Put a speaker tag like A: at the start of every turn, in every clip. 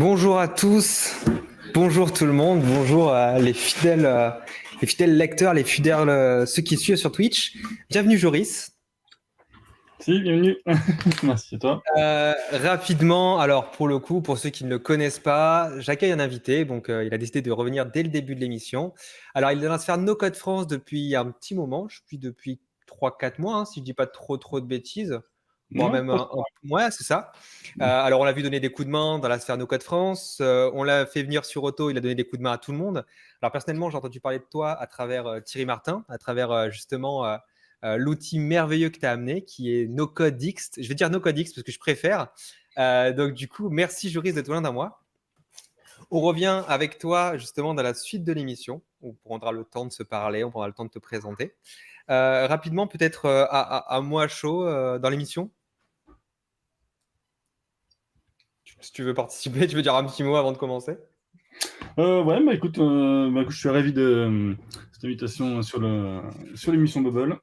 A: Bonjour à tous, bonjour tout le monde, bonjour les fidèles lecteurs, ceux qui suivent sur Twitch. Bienvenue Joris.
B: Si, bienvenue. Merci à toi.
A: Rapidement, alors pour le coup, pour ceux qui ne le connaissent pas, j'accueille un invité, donc il a décidé de revenir dès le début de l'émission. Alors il est dans la sphère No Code France depuis un petit moment, je suis depuis 3-4 mois, hein, si je dis pas trop de bêtises. Bon,
B: Ouais,
A: même ouais, c'est ça. Alors, on l'a vu donner des coups de main dans la sphère No Code France. On l'a fait venir sur Auto. Il a donné des coups de main à tout le monde. Alors, personnellement, j'ai entendu parler de toi à travers Thierry Martin, à travers justement l'outil merveilleux que tu as amené, qui est No Code X. Je vais dire No Code X parce que je préfère. Donc, du coup, merci, Joris, d'être loin d'un mois. On revient avec toi justement dans la suite de l'émission. On prendra le temps de se parler, on prendra le temps de te présenter. Rapidement, peut-être à moi chaud dans l'émission. Si tu veux participer, tu veux dire un petit mot avant de commencer?
B: ouais, écoute, je suis ravi de cette invitation sur l'émission Bubble.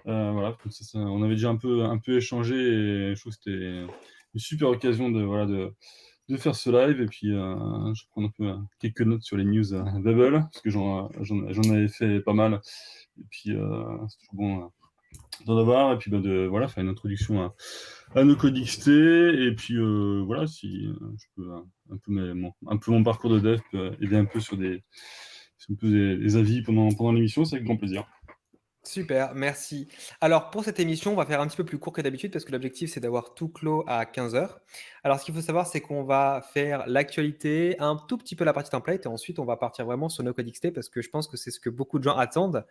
B: Voilà, comme ça, on avait déjà un peu échangé et je trouve que c'était une super occasion de faire ce live. Et puis, je prends un peu quelques notes sur les news Bubble, parce que j'en avais fait pas mal. Et puis, c'est toujours bon d'en avoir. Et puis, voilà, faire une introduction à nos codes XT. Et puis, voilà, si je peux un peu mon parcours de dev peut aider un peu sur des avis pendant l'émission, c'est avec grand plaisir.
A: Super, merci. Alors, pour cette émission, on va faire un petit peu plus court que d'habitude parce que l'objectif, c'est d'avoir tout clos à 15 heures. Alors, ce qu'il faut savoir, c'est qu'on va faire l'actualité, un tout petit peu la partie template et ensuite, on va partir vraiment sur NoCodeXT parce que je pense que c'est ce que beaucoup de gens attendent.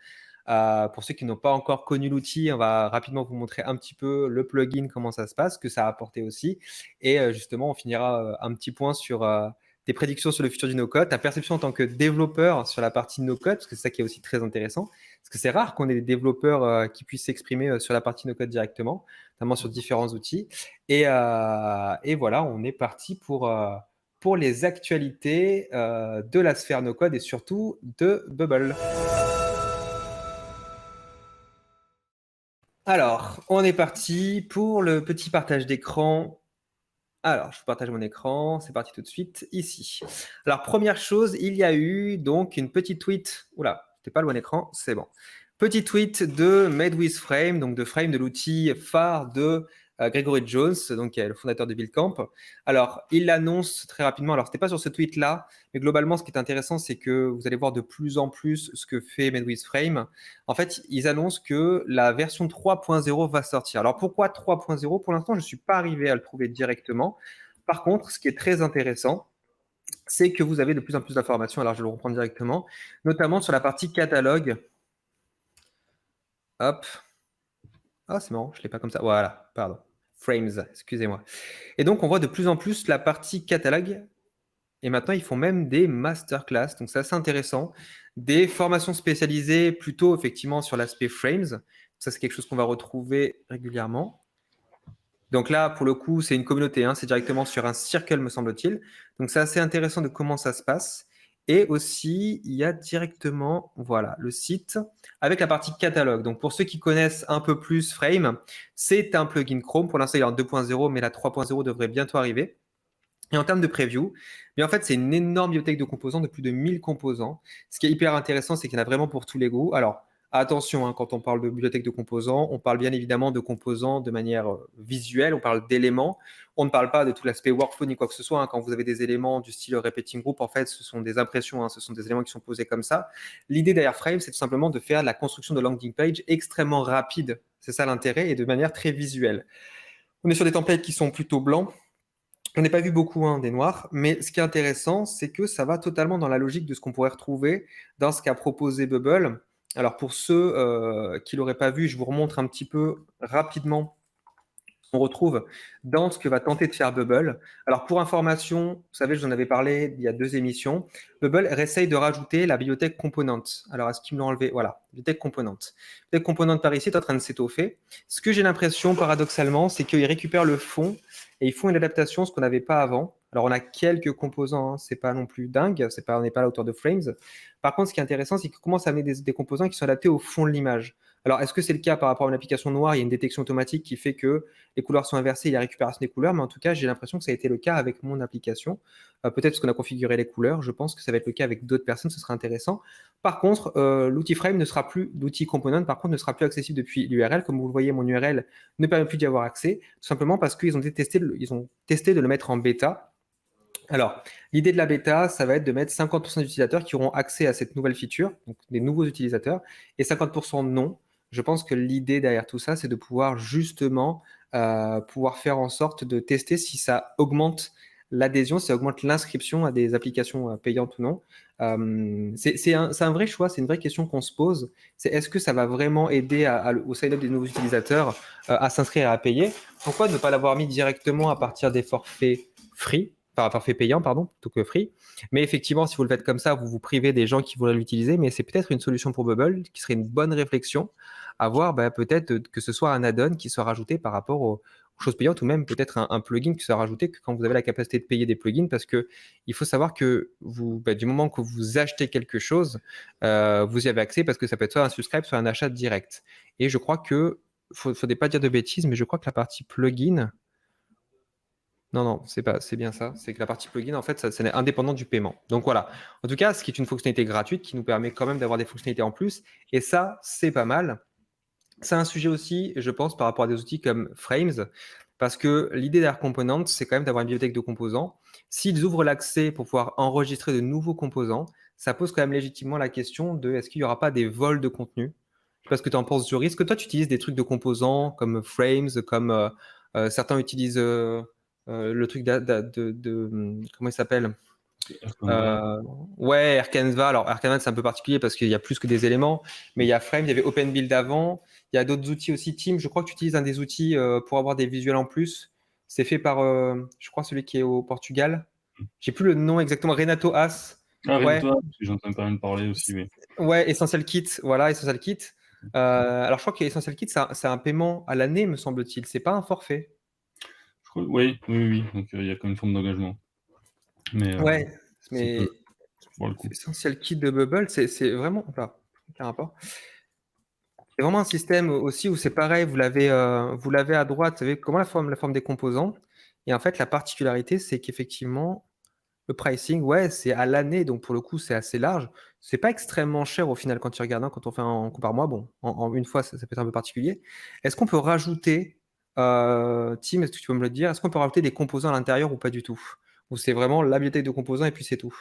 A: Pour ceux qui n'ont pas encore connu l'outil, on va rapidement vous montrer un petit peu le plugin, comment ça se passe, ce que ça a apporté aussi. Et justement, on finira un petit point sur tes prédictions sur le futur du no-code, ta perception en tant que développeur sur la partie no-code, parce que c'est ça qui est aussi très intéressant. Parce que c'est rare qu'on ait des développeurs qui puissent s'exprimer sur la partie no-code directement, notamment sur différents outils. Et voilà, on est parti pour les actualités de la sphère no-code et surtout de Bubble. Alors, on est parti pour le petit partage d'écran. Alors, je partage mon écran, c'est parti tout de suite, ici. Alors, première chose, il y a eu donc une petite tweet. Oula, c'était pas le bon écran, c'est bon. Petit tweet de Made with Frame, donc de Frame, de l'outil phare de Gregory Jones, donc qui est le fondateur de Buildcamp. Alors, il l'annonce très rapidement. Alors, c'était pas sur ce tweet-là, mais globalement, ce qui est intéressant, c'est que vous allez voir de plus en plus ce que fait Made with Frame. En fait, ils annoncent que la version 3.0 va sortir. Alors, pourquoi 3.0? Pour l'instant, je ne suis pas arrivé à le trouver directement. Par contre, ce qui est très intéressant, c'est que vous avez de plus en plus d'informations. Alors, je vais le reprendre directement, notamment sur la partie catalogue. Hop. Ah, c'est marrant, je ne l'ai pas comme ça. Voilà, pardon. Frames, excusez-moi. Et donc, on voit de plus en plus la partie catalogue. Et maintenant, ils font même des masterclass. Donc, c'est assez intéressant. Des formations spécialisées plutôt, effectivement, sur l'aspect frames. Ça, c'est quelque chose qu'on va retrouver régulièrement. Donc là, pour le coup, c'est une communauté. Hein, c'est directement sur un circle, me semble-t-il. Donc, c'est assez intéressant de comment ça se passe. Et aussi, il y a directement, voilà, le site avec la partie catalogue. Donc, pour ceux qui connaissent un peu plus Frame, c'est un plugin Chrome. Pour l'instant, il est en 2.0, mais la 3.0 devrait bientôt arriver. Et en termes de preview, mais en fait, c'est une énorme bibliothèque de composants, de plus de 1000 composants. Ce qui est hyper intéressant, c'est qu'il y en a vraiment pour tous les goûts. Alors, attention, hein, quand on parle de bibliothèque de composants, on parle bien évidemment de composants de manière visuelle, on parle d'éléments. On ne parle pas de tout l'aspect workflow ni quoi que ce soit. Hein. Quand vous avez des éléments du style repeating group, en fait, ce sont des impressions, hein, ce sont des éléments qui sont posés comme ça. L'idée derrière Frame, c'est tout simplement de faire de la construction de landing page extrêmement rapide. C'est ça l'intérêt et de manière très visuelle. On est sur des templates qui sont plutôt blancs. On n'a pas vu beaucoup hein, des noirs, mais ce qui est intéressant, c'est que ça va totalement dans la logique de ce qu'on pourrait retrouver dans ce qu'a proposé Bubble. Alors pour ceux qui ne l'auraient pas vu, je vous remontre un petit peu rapidement on retrouve dans ce que va tenter de faire Bubble. Alors pour information, vous savez, je vous en avais parlé il y a 2 émissions, Bubble essaye de rajouter la bibliothèque componente. Alors est-ce qu'il me l'a enlevé? Voilà, bibliothèque componente. Bibliothèque componente par ici est en train de s'étoffer. Ce que j'ai l'impression, paradoxalement, c'est qu'ils récupèrent le fond et ils font une adaptation, ce qu'on n'avait pas avant. Alors on a quelques composants, hein, c'est pas non plus dingue, on n'est pas à la hauteur de Frames. Par contre, ce qui est intéressant, c'est qu'ils commencent à amener des composants qui sont adaptés au fond de l'image. Alors, est-ce que c'est le cas par rapport à une application noire? Il y a une détection automatique qui fait que les couleurs sont inversées, il y a récupération des couleurs, mais en tout cas, j'ai l'impression que ça a été le cas avec mon application. Peut-être parce qu'on a configuré les couleurs, je pense que ça va être le cas avec d'autres personnes, ce sera intéressant. Par contre, l'outil Frame ne sera plus, l'outil Component, par contre, ne sera plus accessible depuis l'URL. Comme vous le voyez, mon URL ne permet plus d'y avoir accès, tout simplement parce qu'ils ont testé de le mettre en bêta. Alors, l'idée de la bêta, ça va être de mettre 50% d'utilisateurs qui auront accès à cette nouvelle feature, donc des nouveaux utilisateurs, et 50% non. Je pense que l'idée derrière tout ça, c'est de pouvoir justement pouvoir faire en sorte de tester si ça augmente l'adhésion, si ça augmente l'inscription à des applications payantes ou non. C'est un vrai choix, c'est une vraie question qu'on se pose. C'est est-ce que ça va vraiment aider au sign-up des nouveaux utilisateurs à s'inscrire et à payer? Pourquoi ne pas l'avoir mis directement à partir des forfaits free, enfin forfait payant, pardon, plutôt que free. Mais effectivement, si vous le faites comme ça, vous vous privez des gens qui voudraient l'utiliser, mais c'est peut-être une solution pour Bubble qui serait une bonne réflexion à voir, peut-être que ce soit un add-on qui soit rajouté par rapport aux choses payantes ou même peut-être un plugin qui soit rajouté que quand vous avez la capacité de payer des plugins parce que il faut savoir que vous, du moment que vous achetez quelque chose, vous y avez accès parce que ça peut être soit un subscribe, soit un achat direct. Et je crois que, faudrait pas dire de bêtises, mais je crois que la partie plugin, non, c'est bien ça. C'est que la partie plugin, en fait, ça n'est indépendant du paiement. Donc voilà. En tout cas, ce qui est une fonctionnalité gratuite qui nous permet quand même d'avoir des fonctionnalités en plus. Et ça, c'est pas mal. C'est un sujet aussi, je pense, par rapport à des outils comme Frames, parce que l'idée d'Air Component, c'est quand même d'avoir une bibliothèque de composants. S'ils ouvrent l'accès pour pouvoir enregistrer de nouveaux composants, ça pose quand même légitimement la question de est-ce qu'il n'y aura pas des vols de contenu? Je sais pas ce que tu en penses, Joris. Est-ce que toi, tu utilises des trucs de composants comme Frames, comme certains utilisent le truc comment il s'appelle? Ouais, Air Canva. Alors, Air Canva, c'est un peu particulier parce qu'il y a plus que des éléments, mais il y a Frame, il y avait OpenBuild avant. Il y a d'autres outils aussi. Team, je crois que tu utilises un des outils pour avoir des visuels en plus. C'est fait par, je crois, celui qui est au Portugal. J'ai plus le nom exactement. Renato Haas.
B: Ah,
A: Ouais,
B: Rinto, parce que j'entends quand même parler aussi, oui.
A: ouais, Essential Kit. Voilà, Essential Kit. Alors, je crois que Essential Kit, c'est un paiement à l'année, me semble-t-il. C'est pas un forfait.
B: Oui, oui, oui. Donc, il y a quand même une forme d'engagement. Mais
A: Ouais,
B: ça peut
A: mais
B: voir le coup.
A: Essential Kit de Bubble, c'est vraiment. Enfin, aucun rapport. C'est vraiment un système aussi où c'est pareil, vous l'avez à droite, vous savez comment la forme des composants. Et en fait, la particularité, c'est qu'effectivement, le pricing, ouais, c'est à l'année, donc pour le coup, c'est assez large. C'est pas extrêmement cher au final quand tu regardes, hein, quand on fait un coup par mois. Bon, en une fois, ça peut être un peu particulier. Est-ce qu'on peut rajouter, Tim, est-ce que tu peux me le dire, est-ce qu'on peut rajouter des composants à l'intérieur ou pas du tout? Ou c'est vraiment la bibliothèque de composants et puis c'est tout?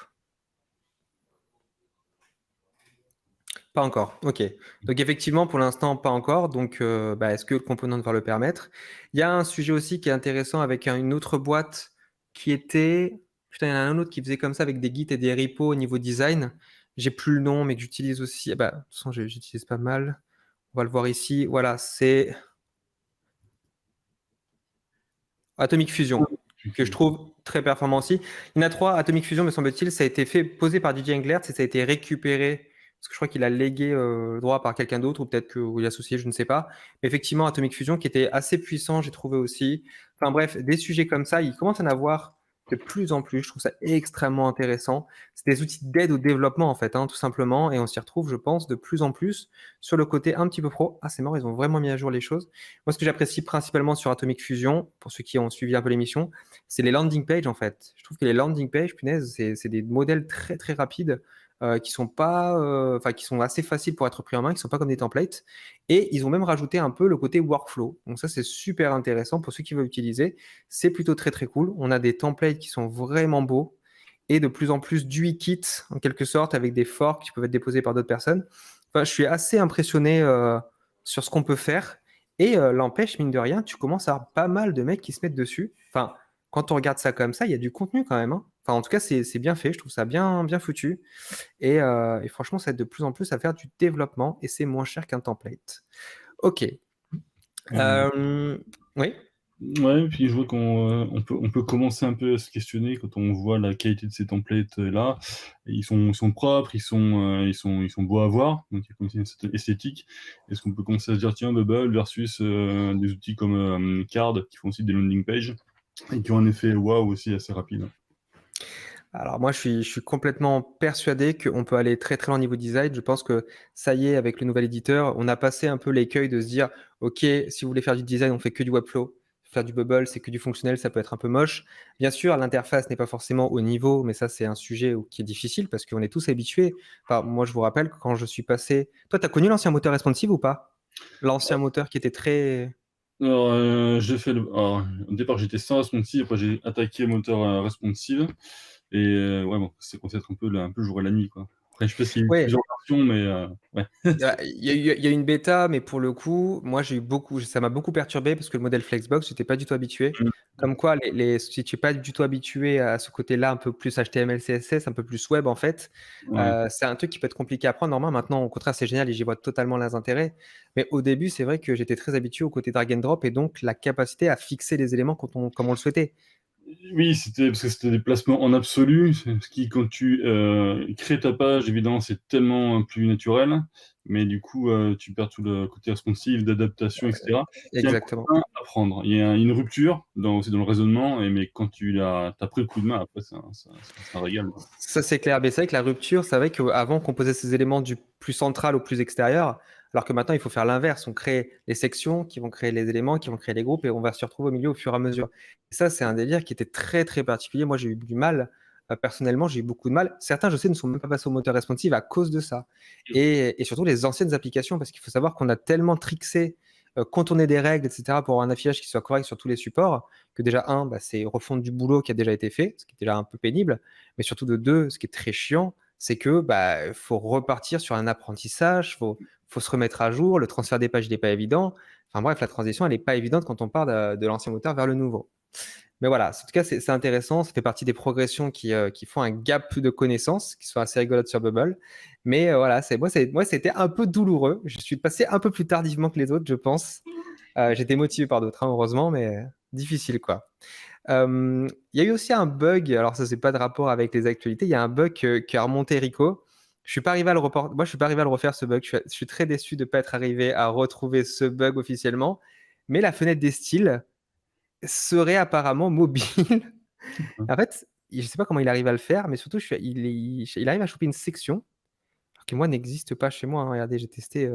A: Pas encore, ok. Donc effectivement, pour l'instant, pas encore. Donc, est-ce que le component va le permettre? Il y a un sujet aussi qui est intéressant avec une autre boîte qui était... Putain, il y en a un autre qui faisait comme ça avec des guides et des repos au niveau design. J'ai plus le nom, mais que j'utilise aussi. De toute façon, j'utilise pas mal. On va le voir ici. Voilà, c'est Atomic Fusion, que je trouve très performant aussi. Il y en a trois. Atomic Fusion, me semble-t-il, ça a été posé par Didier Englert et ça a été récupéré parce que je crois qu'il a légué le droit par quelqu'un d'autre ou peut-être qu'il est associé, je ne sais pas. Mais effectivement, Atomic Fusion qui était assez puissant, j'ai trouvé aussi. Enfin bref, des sujets comme ça, il commence à en avoir de plus en plus. Je trouve ça extrêmement intéressant. C'est des outils d'aide au développement en fait, hein, tout simplement. Et on s'y retrouve, je pense, de plus en plus sur le côté un petit peu pro. Ah, c'est marrant, ils ont vraiment mis à jour les choses. Moi, ce que j'apprécie principalement sur Atomic Fusion, pour ceux qui ont suivi un peu l'émission, c'est les landing pages en fait. Je trouve que les landing pages, punaise, c'est des modèles très très rapides qui sont pas, qui sont assez faciles pour être pris en main, qui sont pas comme des templates. Et ils ont même rajouté un peu le côté workflow. Donc ça, c'est super intéressant pour ceux qui veulent utiliser. C'est plutôt très très cool. On a des templates qui sont vraiment beaux et de plus en plus d'UI kits en quelque sorte avec des forks qui peuvent être déposés par d'autres personnes. Enfin, je suis assez impressionné sur ce qu'on peut faire. Et l'empêche, mine de rien, tu commences à avoir pas mal de mecs qui se mettent dessus. Enfin, quand on regarde ça comme ça, il y a du contenu quand même, hein. Enfin, en tout cas, c'est bien fait. Je trouve ça bien, bien foutu. Et franchement, ça aide de plus en plus à faire du développement et c'est moins cher qu'un template. Ok. Oui.
B: Ouais, puis je vois on peut commencer un peu à se questionner quand on voit la qualité de ces templates là. Ils sont propres, ils sont beaux à voir, donc il y a comme une certaine esthétique. Est-ce qu'on peut commencer à se dire, tiens, Bubble versus des outils comme Card qui font aussi des landing pages et qui ont un effet waouh aussi assez rapide.
A: Alors moi, je suis complètement persuadé qu'on peut aller très très loin au niveau design. Je pense que ça y est, avec le nouvel éditeur, on a passé un peu l'écueil de se dire, OK, si vous voulez faire du design, on fait que du Webflow. Faire du Bubble, c'est que du fonctionnel, ça peut être un peu moche. Bien sûr, l'interface n'est pas forcément au niveau, mais ça, c'est un sujet qui est difficile parce qu'on est tous habitués. Enfin, moi, je vous rappelle que quand je suis passé... Toi, tu as connu l'ancien moteur responsive ou pas? L'ancien moteur qui était très...
B: Alors, au départ, j'étais sans responsive, après j'ai attaqué le moteur responsive. Et ouais, bon, c'est censé être un peu le jour et la nuit, quoi. Après, je sais pas s'il y a eu
A: Ouais,
B: plusieurs versions, mais ouais.
A: il y a eu une bêta, mais pour le coup, moi, ça m'a beaucoup perturbé parce que le modèle Flexbox, j'étais pas du tout habitué.
B: Mmh.
A: Comme quoi, si tu n'es pas du tout habitué à ce côté-là, un peu plus HTML, CSS, un peu plus web, en fait,
B: Ouais.
A: c'est un truc qui peut être compliqué à apprendre. Normalement, maintenant, au contraire, c'est génial et j'y vois totalement les intérêts. Mais au début, c'est vrai que j'étais très habitué au côté drag and drop et donc la capacité à fixer les éléments comme on le souhaitait.
B: Oui, c'était parce que c'était des placements en absolu, ce qui, quand tu crées ta page, évidemment, c'est tellement plus naturel, mais du coup, tu perds tout le côté responsive, d'adaptation, etc., qui est un coup
A: Exactement.
B: de main à prendre. Il y a une rupture aussi dans le raisonnement, mais quand tu as pris le coup de main, après, ça régale, quoi.
A: Ça, c'est clair. Mais c'est vrai que la rupture, c'est vrai qu'avant, qu'on posait ces éléments du plus central au plus extérieur, alors que maintenant, il faut faire l'inverse. On crée les sections qui vont créer les éléments, qui vont créer les groupes, et on va se retrouver au milieu au fur et à mesure. Et ça, c'est un délire qui était très, très particulier. Moi, j'ai eu du mal. Personnellement, j'ai eu beaucoup de mal. Certains, je sais, ne sont même pas passés au moteur responsive à cause de ça. Et surtout les anciennes applications, parce qu'il faut savoir qu'on a tellement trixé, contourné des règles, etc., pour avoir un affichage qui soit correct sur tous les supports, que déjà, bah, c'est refondre du boulot qui a déjà été fait, ce qui est déjà un peu pénible. Mais surtout de deux, ce qui est très chiant, c'est que bah, faut repartir sur un apprentissage, faut se remettre à jour, le transfert des pages il n'est pas évident. Enfin bref, la transition elle n'est pas évidente quand on part de l'ancien moteur vers le nouveau. Mais voilà, en tout cas c'est intéressant, ça fait partie des progressions qui font un gap de connaissances, qui sont assez rigolotes sur Bubble. Mais voilà, moi c'était un peu douloureux. Je suis passé un peu plus tardivement que les autres, je pense. J'étais motivé par d'autres, hein, heureusement, mais difficile quoi. Il y a eu aussi un bug, alors ça c'est pas de rapport avec les actualités, il y a un bug qui a remonté Rico. Je suis pas arrivé à le moi je suis pas arrivé à le refaire ce bug. Je suis très déçu de pas être arrivé à retrouver ce bug officiellement. Mais la fenêtre des styles serait apparemment mobile. En fait, je sais pas comment il arrive à le faire, mais surtout il arrive à choper une section alors qui moi n'existe pas chez moi, hein. Regardez, j'ai testé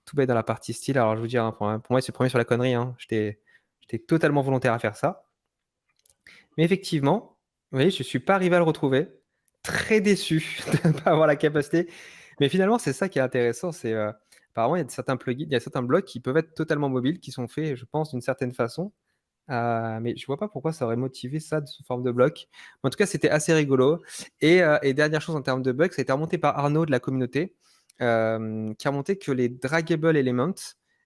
A: tout bête dans la partie style. Alors je vous dis, hein, pour moi c'est le premier sur la connerie, hein. J'étais totalement volontaire à faire ça. Mais effectivement, vous voyez, je ne suis pas arrivé à le retrouver. Très déçu de ne pas avoir la capacité. Mais finalement, c'est ça qui est intéressant. Apparemment, il y a certains plugins, il y a certains blocs qui peuvent être totalement mobiles, qui sont faits, je pense, d'une certaine façon. Mais je ne vois pas pourquoi ça aurait motivé ça sous forme de bloc. En tout cas, c'était assez rigolo. Et dernière chose en termes de bugs, ça a été remonté par Arnaud de la communauté, qui a remonté que les draggable elements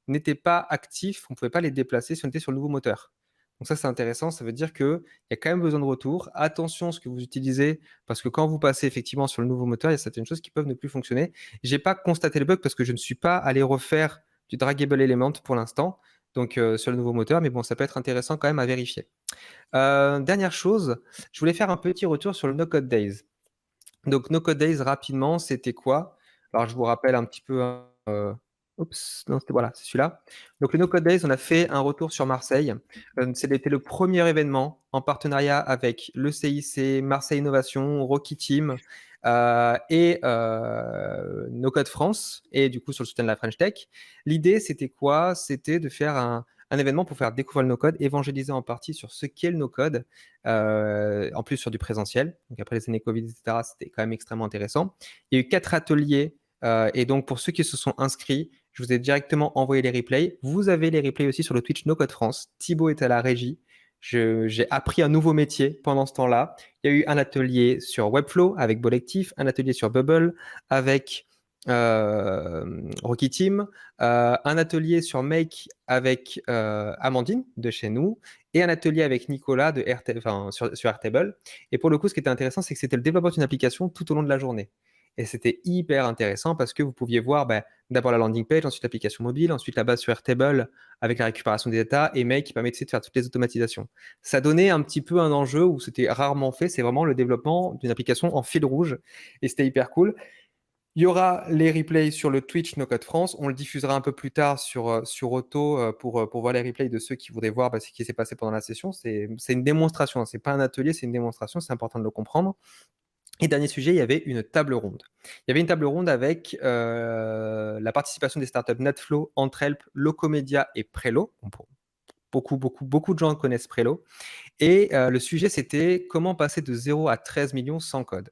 A: n'étaient pas actifs, on ne pouvait pas les déplacer si on était sur le nouveau moteur. Donc ça, c'est intéressant. Ça veut dire qu'il y a quand même besoin de retour. Attention à ce que vous utilisez, parce que quand vous passez effectivement sur le nouveau moteur, il y a certaines choses qui peuvent ne plus fonctionner. Je n'ai pas constaté le bug parce que je ne suis pas allé refaire du draggable element pour l'instant, donc sur le nouveau moteur, mais bon, ça peut être intéressant quand même à vérifier. Dernière chose, je voulais faire un petit retour sur le No Code Days. Donc No Code Days, rapidement, c'était quoi? Alors je vous rappelle un petit peu, oups, non, voilà, c'est celui-là. Donc le No Code Days, on a fait un retour sur Marseille. C'était le premier événement en partenariat avec le CIC, Marseille Innovation, Rocky Team et No Code France, et du coup sur le soutien de la French Tech. L'idée, c'était quoi? C'était de faire un événement pour faire découvrir le no-code, évangéliser en partie sur ce qu'est le no-code, en plus sur du présentiel. Donc après les années Covid, etc., c'était quand même extrêmement intéressant. Il y a eu 4 ateliers, et donc pour ceux qui se sont inscrits, je vous ai directement envoyé les replays. Vous avez les replays aussi sur le Twitch No Code France. Thibaut est à la régie. J'ai appris un nouveau métier pendant ce temps-là. Il y a eu un atelier sur Webflow avec Bollectif, un atelier sur Bubble avec Rocky Team, un atelier sur Make avec Amandine de chez nous, et un atelier avec Nicolas sur Airtable. Et pour le coup, ce qui était intéressant, c'est que c'était le développement d'une application tout au long de la journée. Et c'était hyper intéressant parce que vous pouviez voir d'abord la landing page, ensuite l'application mobile, ensuite la base sur Airtable avec la récupération des data, et Make qui permettait de faire toutes les automatisations. Ça donnait un petit peu un enjeu où c'était rarement fait, c'est vraiment le développement d'une application en fil rouge, et c'était hyper cool. Il y aura les replays sur le Twitch No Code France. On le diffusera un peu plus tard sur Auto pour voir les replays de ceux qui voudraient voir ce qui s'est passé pendant la session. C'est une démonstration, c'est pas un atelier, c'est une démonstration, c'est important de le comprendre. Et dernier sujet, il y avait une table ronde. Il y avait une table ronde avec la participation des startups Netflow, Entrehelp, Locomedia et Prelo. Beaucoup de gens connaissent Prelo. Et le sujet, c'était comment passer de 0 à 13 millions sans code.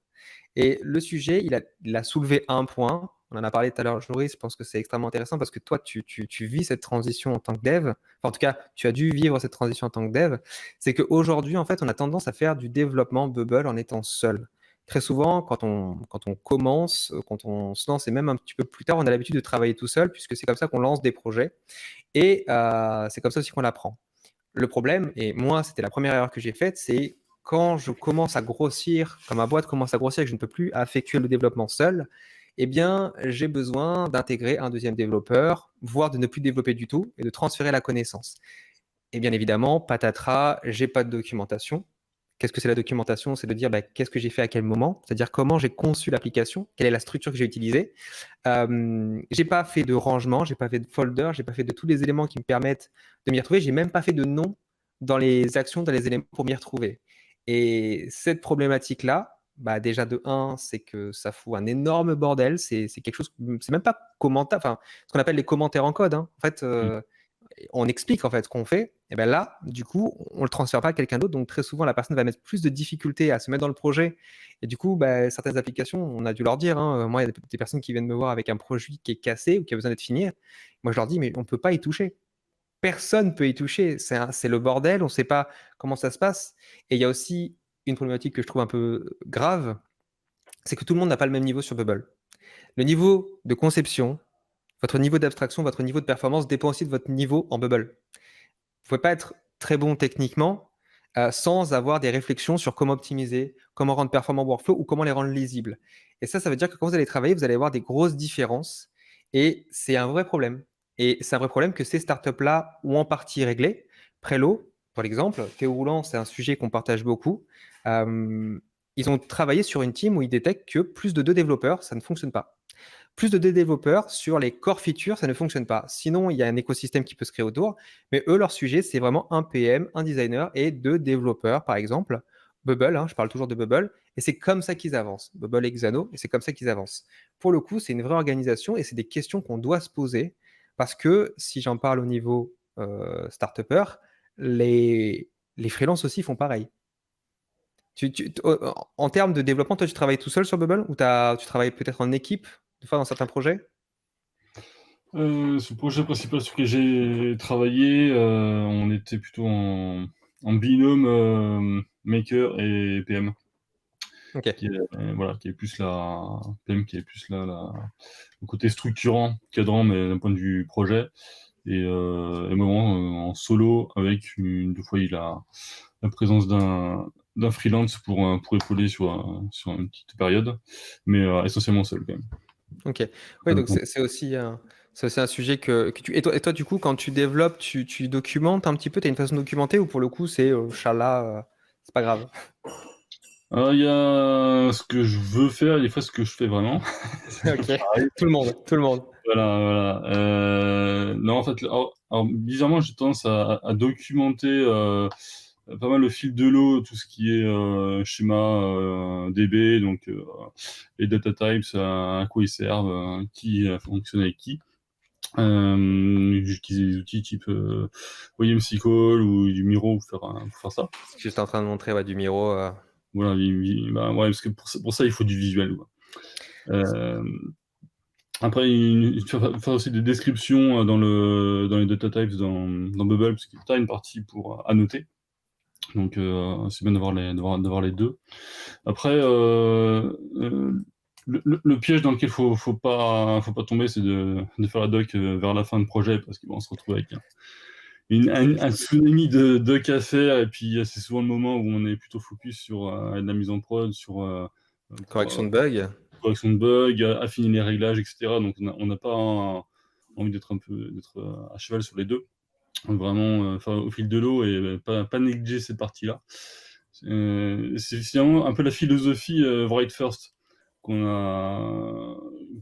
A: Et le sujet, il a soulevé un point. On en a parlé tout à l'heure, Joris. Je pense que c'est extrêmement intéressant parce que toi, tu vis cette transition en tant que dev. Enfin, en tout cas, tu as dû vivre cette transition en tant que dev. C'est qu'aujourd'hui, en fait, on a tendance à faire du développement Bubble en étant seul. Très souvent, quand on commence, quand on se lance, et même un petit peu plus tard, on a l'habitude de travailler tout seul puisque c'est comme ça qu'on lance des projets. Et c'est comme ça aussi qu'on apprend. Le problème, et moi, c'était la première erreur que j'ai faite, c'est quand je commence à grossir, quand ma boîte commence à grossir et que je ne peux plus effectuer le développement seul, eh bien, j'ai besoin d'intégrer un deuxième développeur, voire de ne plus développer du tout et de transférer la connaissance. Et bien évidemment, patatras, j'ai pas de documentation. Qu'est-ce que c'est la documentation? C'est de dire qu'est-ce que j'ai fait à quel moment, c'est-à-dire comment j'ai conçu l'application, quelle est la structure que j'ai utilisée. J'ai pas fait de rangement, j'ai pas fait de folder, j'ai pas fait de tous les éléments qui me permettent de m'y retrouver. J'ai même pas fait de nom dans les actions, dans les éléments pour m'y retrouver. Et cette problématique-là, déjà de 1, c'est que ça fout un énorme bordel. C'est quelque chose, c'est même pas commentaire, enfin, ce qu'on appelle les commentaires en code. En fait, on explique en fait ce qu'on fait, et bien là, du coup, on le transfère pas à quelqu'un d'autre. Donc très souvent, la personne va mettre plus de difficultés à se mettre dans le projet. Et du coup, certaines applications, on a dû leur dire, hein, moi, il y a des personnes qui viennent me voir avec un produit qui est cassé ou qui a besoin d'être fini. Moi, je leur dis, mais on ne peut pas y toucher. Personne ne peut y toucher. C'est le bordel, on ne sait pas comment ça se passe. Et il y a aussi une problématique que je trouve un peu grave, c'est que tout le monde n'a pas le même niveau sur Bubble. Le niveau de conception, votre niveau d'abstraction, votre niveau de performance dépend aussi de votre niveau en Bubble. Vous pouvez pas être très bon techniquement sans avoir des réflexions sur comment optimiser, comment rendre performant workflow ou comment les rendre lisibles. Et ça veut dire que quand vous allez travailler, vous allez avoir des grosses différences et c'est un vrai problème. Et c'est un vrai problème que ces startups-là ont en partie réglé. Prelo, par exemple, Théo Roulant, c'est un sujet qu'on partage beaucoup. Ils ont travaillé sur une team où ils détectent que plus de 2 développeurs, ça ne fonctionne pas. Plus de 2 développeurs sur les core features, ça ne fonctionne pas. Sinon, il y a un écosystème qui peut se créer autour. Mais eux, leur sujet, c'est vraiment un PM, un designer et 2 développeurs, par exemple. Bubble, je parle toujours de Bubble. Et c'est comme ça qu'ils avancent. Bubble et Xano, et c'est comme ça qu'ils avancent. Pour le coup, c'est une vraie organisation et c'est des questions qu'on doit se poser. Parce que si j'en parle au niveau start-upper, les freelances aussi font pareil. En termes de développement, toi, tu travailles tout seul sur Bubble ou tu travailles peut-être en équipe, des fois dans certains projets?
B: Ce projet principal sur lequel j'ai travaillé, on était plutôt en binôme maker et PM,
A: Ok.
B: qui est, voilà, qui est plus la PM, qui est plus le côté structurant, cadrant, mais d'un point de vue projet. Et moment en solo avec deux fois la présence d'un freelance pour épauler sur une petite période, mais essentiellement seul quand même.
A: Ok. Oui, donc c'est aussi un sujet que tu. Et toi, du coup, quand tu développes, tu documentes un petit peu, tu as une façon de documenter ou pour le coup, c'est Inch'Allah, c'est pas grave.
B: Alors, il y a ce que je veux faire, et des fois ce que je fais vraiment.
A: Ok. Tout le monde, tout le monde.
B: Voilà. Non, en fait, alors, bizarrement, j'ai tendance à documenter pas mal le fil de l'eau, tout ce qui est schéma DB, donc les data types, à quoi ils servent, qui fonctionne avec qui. J'utilise des outils type OEM-SQL ou du Miro pour faire ça.
A: J'étais en train de montrer du Miro.
B: Voilà, ouais, parce que pour ça, il faut du visuel, quoi. Après, faire aussi des descriptions dans les data types dans Bubble, parce que tu as une partie pour annoter. Donc, c'est bien d'avoir les deux. Après, le piège dans lequel faut pas tomber, c'est de faire la doc vers la fin de projet, parce qu'on se retrouve avec un tsunami de doc à faire, et puis c'est souvent le moment où on est plutôt focus sur la mise en prod, sur
A: Correction de bugs.
B: correction de bugs, affiner les réglages, etc. Donc on n'a pas envie d'être à cheval sur les deux. Donc, vraiment faire au fil de l'eau et pas négliger cette partie-là. C'est finalement un peu la philosophie Write First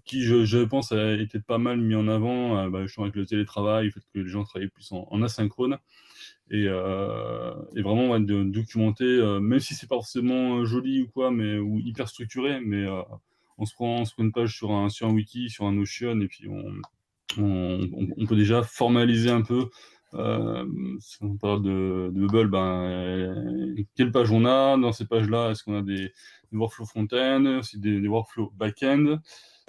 B: qui je pense a été pas mal mis en avant, justement avec le télétravail, le fait que les gens travaillaient plus en asynchrone et vraiment ouais, de documenter, même si c'est pas forcément, joli ou quoi, mais ou hyper structuré, mais on se prend une page sur un wiki, sur un Notion et puis on peut déjà formaliser un peu, si on parle de Bubble, quelle page on a? Dans ces pages-là, est-ce qu'on a des workflows front-end, aussi des workflows back-end?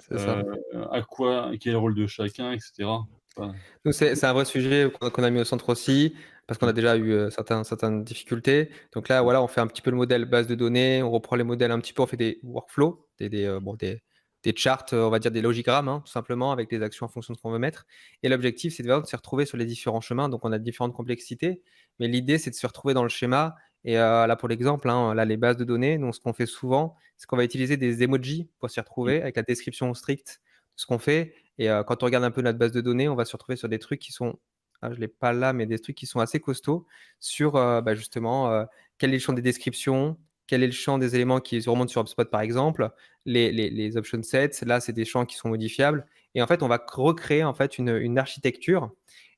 A: C'est ça.
B: Quel est le rôle de chacun, et cetera. Enfin,
A: Donc c'est un vrai sujet qu'on a mis au centre aussi, parce qu'on a déjà eu certaines difficultés. Donc là, voilà, on fait un petit peu le modèle base de données, on reprend les modèles un petit peu, on fait des workflows, des charts, on va dire des logigrammes, hein, tout simplement, avec des actions en fonction de ce qu'on veut mettre. Et l'objectif, c'est de se retrouver sur les différents chemins. Donc on a différentes complexités, mais l'idée, c'est de se retrouver dans le schéma. Et là, pour l'exemple, hein, là, les bases de données, donc ce qu'on fait souvent, c'est qu'on va utiliser des emojis pour s'y retrouver, avec la description stricte de ce qu'on fait. Et quand on regarde un peu notre base de données, on va se retrouver sur des trucs qui sont, ah, je l'ai pas là, mais des trucs qui sont assez costauds sur justement quel est le champ des descriptions, quel est le champ des éléments qui se remontent sur HubSpot par exemple, les option sets. Là, c'est des champs qui sont modifiables. Et en fait, on va recréer en fait une architecture.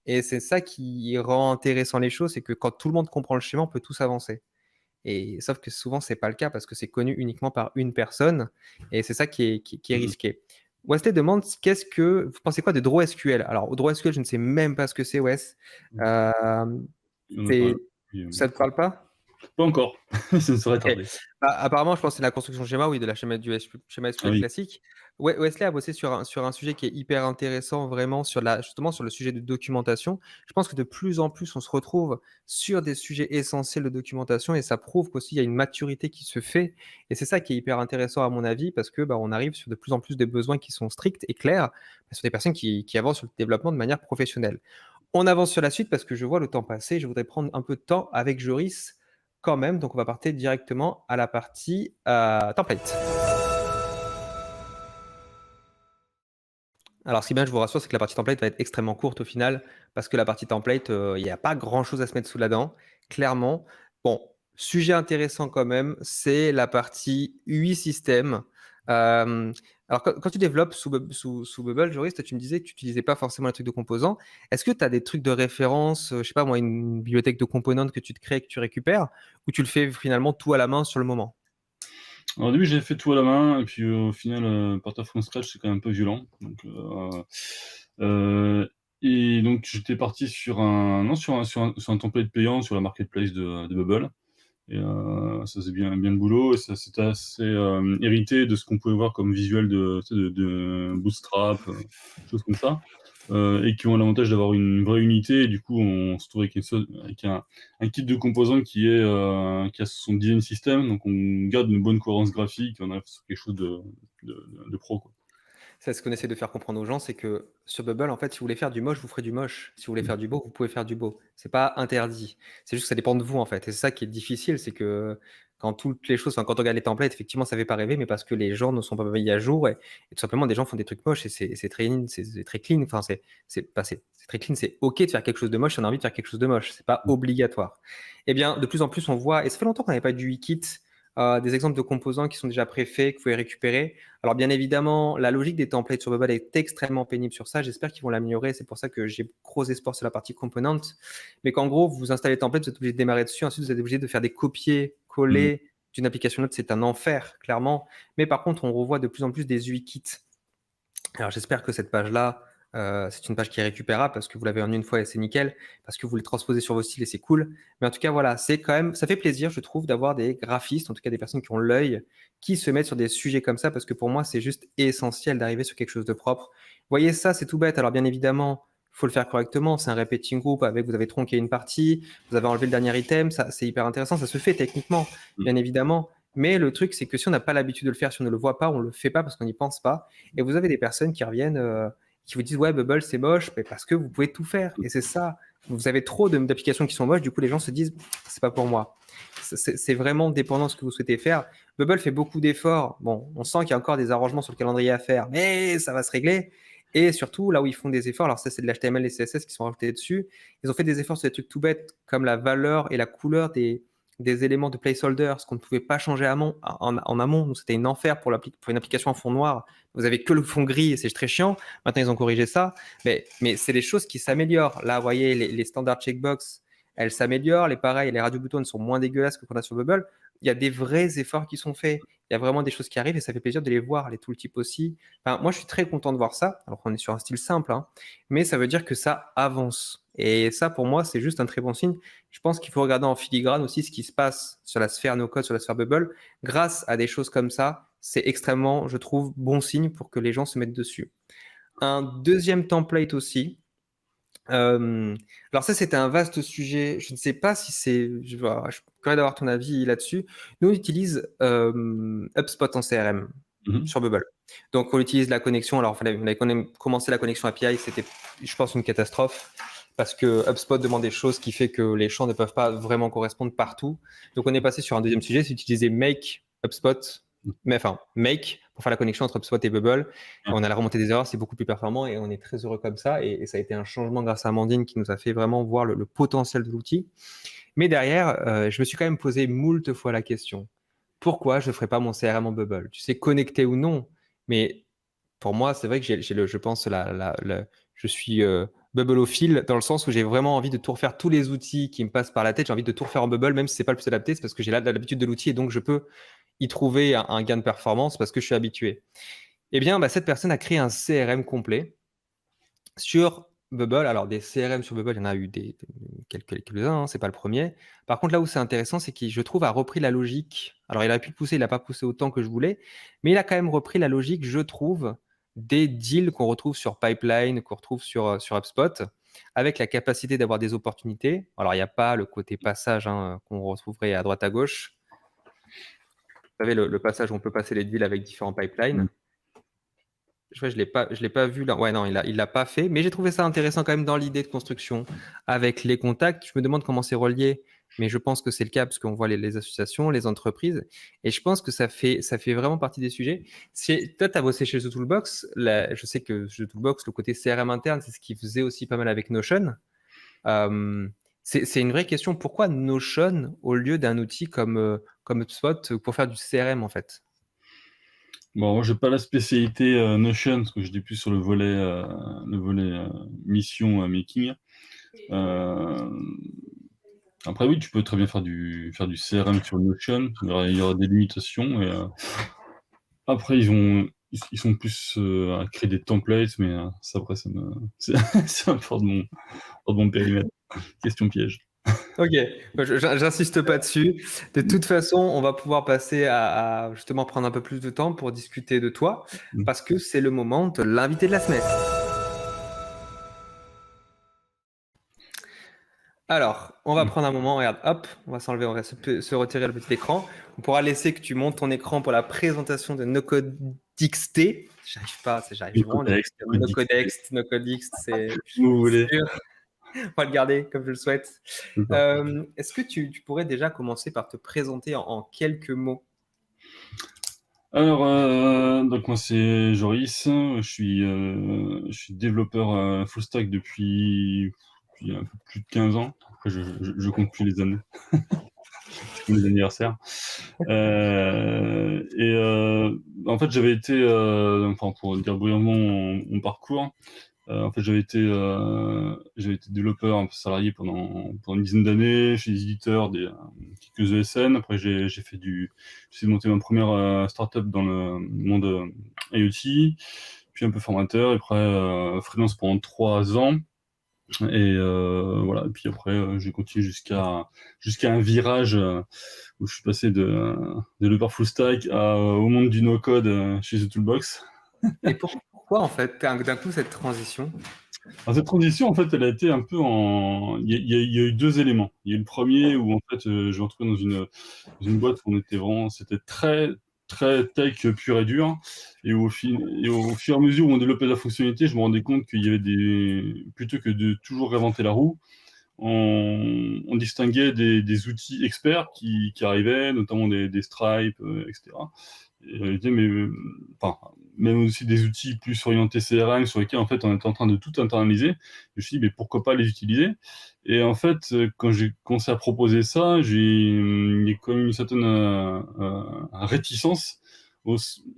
A: Et c'est ça qui rend intéressant les choses, c'est que quand tout le monde comprend le schéma, on peut tous avancer. Et sauf que souvent, c'est pas le cas parce que c'est connu uniquement par une personne. Et c'est ça qui est
B: mmh mh.
A: risqué. Wesley demande qu'est-ce que vous pensez quoi de DrawSQL? Alors, DrawSQL, je ne sais même pas ce que c'est, Wes.
B: Mmh.
A: Euh,
B: On en a parlé,
A: c'est-
B: puis,
A: Ça te parle pas?
B: pas encore, ça ne saurait
A: OK.
B: tarder.
A: Bah, apparemment, je pense que c'est la construction de schéma, oui, de la schéma
B: Ah
A: SQL
B: oui.
A: classique. Wesley a bossé sur un sujet qui est hyper intéressant, vraiment justement sur le sujet de documentation. Je pense que de plus en plus, on se retrouve sur des sujets essentiels de documentation et ça prouve qu'aussi il y a une maturité qui se fait. Et c'est ça qui est hyper intéressant à mon avis parce que on arrive sur de plus en plus des besoins qui sont stricts et clairs, sur des personnes qui avancent sur le développement de manière professionnelle. On avance sur la suite parce que je vois le temps passer. Je voudrais prendre un peu de temps avec Joris quand même. Donc, on va partir directement à la partie template. Alors, ce qui est bien, je vous rassure, c'est que la partie template va être extrêmement courte au final parce que la partie template, il n'y a pas grand-chose à se mettre sous la dent, clairement. Bon, sujet intéressant quand même, c'est la partie UI système. Euh, alors, quand tu développes sous Bubble, Joris, toi, tu me disais que tu n'utilisais pas forcément les trucs de composants. Est-ce que tu as des trucs de référence, je sais pas moi, une bibliothèque de components que tu te crées, que tu récupères, ou tu le fais finalement tout à la main sur le moment?
B: Alors au début, j'avais fait tout à la main et puis, au final, partir from scratch, c'est quand même un peu violent. Donc, et donc j'étais parti sur un non, sur un template payant sur la marketplace de Bubble et ça faisait bien le boulot et ça c'était assez, hérité de ce qu'on pouvait voir comme visuel de, tu sais, de Bootstrap, choses comme ça, et qui ont l'avantage d'avoir une vraie unité et du coup, on se trouve avec un kit de composants qui a son design system, donc on garde une bonne cohérence graphique, on arrive sur quelque chose de pro, quoi.
A: C'est ce qu'on essaie de faire comprendre aux gens, c'est que sur Bubble, en fait, si vous voulez faire du moche, vous ferez du moche. Si vous voulez
B: Mmh.
A: faire du beau, vous pouvez faire du beau. C'est pas interdit. C'est juste que ça dépend de vous, en fait. Et c'est ça qui est difficile, c'est que quand toutes les choses, enfin, quand on regarde les templates, effectivement, ça fait pas rêver, mais parce que les gens ne sont pas mis à jour et tout simplement, des gens font des trucs moches et c'est très clean, c'est très clean. Enfin, c'est très clean. C'est OK de faire quelque chose de moche si on a envie de faire quelque chose de moche. C'est pas obligatoire. Eh bien, de plus en plus, on voit, et ça fait longtemps qu'on n'avait pas du Wikit, des exemples de composants qui sont déjà préfaits, que vous pouvez récupérer. Alors bien évidemment, la logique des templates sur Bubble est extrêmement pénible sur ça. J'espère qu'ils vont l'améliorer. C'est pour ça que j'ai gros espoir sur la partie component. Mais qu'en gros, vous installez le template, vous êtes obligé de démarrer dessus. Ensuite, vous êtes obligé de faire des
B: Mmh.
A: copier-coller d'une application à l'autre. C'est un enfer, clairement. Mais par contre, on revoit de plus en plus des UI kits. Alors j'espère que cette page-là, c'est une page qui est récupérable parce que vous l'avez en une fois et c'est nickel, parce que vous les transposez sur vos styles et c'est cool. Mais en tout cas, voilà, c'est quand même, ça fait plaisir, je trouve, d'avoir des graphistes, en tout cas des personnes qui ont l'œil, qui se mettent sur des sujets comme ça, parce que pour moi, c'est juste essentiel d'arriver sur quelque chose de propre. Vous voyez, ça, c'est tout bête. Alors bien évidemment, il faut le faire correctement. C'est un repeating group avec, vous avez tronqué une partie, vous avez enlevé le dernier item, ça, c'est hyper intéressant, ça se fait techniquement,
B: Mmh.
A: bien évidemment. Mais le truc, c'est que si on n'a pas l'habitude de le faire, si on ne le voit pas, on ne le fait pas parce qu'on n'y pense pas. Et vous avez des personnes qui reviennent, qui vous disent ouais, Bubble c'est moche, mais parce que vous pouvez tout faire. Et c'est ça. Vous avez trop d'applications qui sont moches, du coup les gens se disent c'est pas pour moi. C'est vraiment dépendant de ce que vous souhaitez faire. Bubble fait beaucoup d'efforts. Bon, on sent qu'il y a encore des arrangements sur le calendrier à faire, mais ça va se régler. Et surtout, là où ils font des efforts, alors ça c'est de l'HTML et CSS qui sont rajoutés dessus, ils ont fait des efforts sur des trucs tout bêtes comme la valeur et la couleur des éléments de placeholder, ce qu'on ne pouvait pas changer en amont. Donc, c'était un enfer pour une application en fond noir. Vous avez que le fond gris et c'est très chiant. Maintenant, ils ont corrigé ça. Mais c'est des choses qui s'améliorent. Là, vous voyez, les standards checkbox, elles s'améliorent. Les radio-boutons sont moins dégueulasses que qu'on a sur Bubble. Il y a des vrais efforts qui sont faits. Il y a vraiment des choses qui arrivent et ça fait plaisir de les voir, les tooltips aussi. Enfin, moi, je suis très content de voir ça. Alors qu'on est sur un style simple, hein, mais ça veut dire que ça avance. Et ça, pour moi, c'est juste un très bon signe. Je pense qu'il faut regarder en filigrane aussi ce qui se passe sur la sphère no-code, sur la sphère Bubble. Grâce à des choses comme ça, c'est extrêmement, je trouve, bon signe pour que les gens se mettent dessus. Un deuxième template aussi. Alors ça, c'était un vaste sujet. Je ne sais pas si c'est... Je suis curieux d'avoir ton avis là-dessus. Nous, on utilise HubSpot en CRM sur Bubble. Donc, on utilise la connexion. Alors, on avait commencé la connexion API. C'était, je pense, une catastrophe parce que HubSpot demande des choses qui fait que les champs ne peuvent pas vraiment correspondre partout. Donc, on est passé sur un deuxième sujet, c'est utiliser Make HubSpot, Make pour faire la connexion entre HubSpot et Bubble. Et on a la remontée des erreurs, c'est beaucoup plus performant et on est très heureux comme ça. Et ça a été un changement grâce à Amandine qui nous a fait vraiment voir le potentiel de l'outil. Mais derrière, je me suis quand même posé moult fois la question. Pourquoi je ne ferais pas mon CRM en Bubble? Tu sais, connecté ou non, mais pour moi, c'est vrai que je pense, je suis bubbleophile dans le sens où j'ai vraiment envie de tout refaire, tous les outils qui me passent par la tête. J'ai envie de tout refaire en Bubble, même si c'est pas le plus adapté, c'est parce que j'ai l'habitude de l'outil et donc je peux y trouver un gain de performance parce que je suis habitué. Eh bien, cette personne a créé un CRM complet sur Bubble. Alors, des CRM sur Bubble, il y en a eu quelques-uns, c'est pas le premier. Par contre, là où c'est intéressant, c'est qu'il, je trouve, a repris la logique. Alors, il a pu pousser, il n'a pas poussé autant que je voulais, mais il a quand même repris la logique, je trouve, des deals qu'on retrouve sur Pipeline, qu'on retrouve sur HubSpot, avec la capacité d'avoir des opportunités. Alors, il n'y a pas le côté passage qu'on retrouverait à droite à gauche. Vous savez, le passage où on peut passer les deals avec différents pipelines. Je l'ai pas vu là. Ouais, non, il l'a pas fait, mais j'ai trouvé ça intéressant quand même dans l'idée de construction avec les contacts. Je me demande comment c'est relié, mais je pense que c'est le cas parce qu'on voit les associations, les entreprises, et je pense que ça fait vraiment partie des sujets. Toi, tu as bossé chez The Toolbox. Je sais que chez The Toolbox, le côté CRM interne, c'est ce qui faisait aussi pas mal avec Notion. C'est une vraie question. Pourquoi Notion au lieu d'un outil comme HubSpot pour faire du CRM en fait?
B: Bon, moi, j'ai pas la spécialité Notion, parce que j'étais plus sur le volet mission making. Après, oui, tu peux très bien faire du CRM sur Notion. Il y aura des limitations. Et, après, ils sont plus à créer des templates, mais ça, après, c'est un peu hors de mon périmètre. Question piège.
A: Ok, j'insiste pas dessus. De toute façon, on va pouvoir passer à justement prendre un peu plus de temps pour discuter de toi, parce que c'est le moment de l'invité de la semaine. Alors, on va prendre un moment, regarde, hop, on va s'enlever, on va se retirer le petit écran. On pourra laisser que tu montes ton écran pour la présentation de NoCodeXT. J'arrive pas, j'arrive vraiment à NoCodeXT, c'est...
B: Vous voulez.
A: On va le garder comme je le souhaite. Est-ce que tu pourrais déjà commencer par te présenter en quelques mots?
B: Alors, donc moi c'est Joris, je suis développeur full stack depuis un peu plus de 15 ans. Après, je compte plus les années. C'est mes anniversaires. En fait, j'avais été, enfin, pour dire brièvement mon parcours, en fait, j'avais été développeur un peu salarié pendant une dizaine d'années chez des éditeurs, quelques ESN. Après, j'ai essayé de monter ma première startup dans le monde IoT, puis un peu formateur, et après freelance pendant 3 ans. Et voilà. Et puis après, j'ai continué jusqu'à un virage où je suis passé de développeur full stack au monde du no-code chez The Toolbox.
A: Et pourquoi, en fait, d'un coup, cette transition?
B: Alors, cette transition, en fait, elle a été un peu il y a eu deux éléments. Il y a eu le premier où, en fait, je me suis retrouvé dans une boîte où c'était très, très tech pur et dur. Et au fur et à mesure où on développait la fonctionnalité, je me rendais compte qu'il y avait plutôt que de toujours réinventer la roue, on distinguait des outils experts qui arrivaient, notamment des Stripe, etc., Et, mais, enfin, même aussi des outils plus orientés CRM sur lesquels en fait on était en train de tout internaliser. Je me suis dit mais pourquoi pas les utiliser? Et en fait, quand j'ai commencé à proposer ça, il y a quand même une certaine réticence.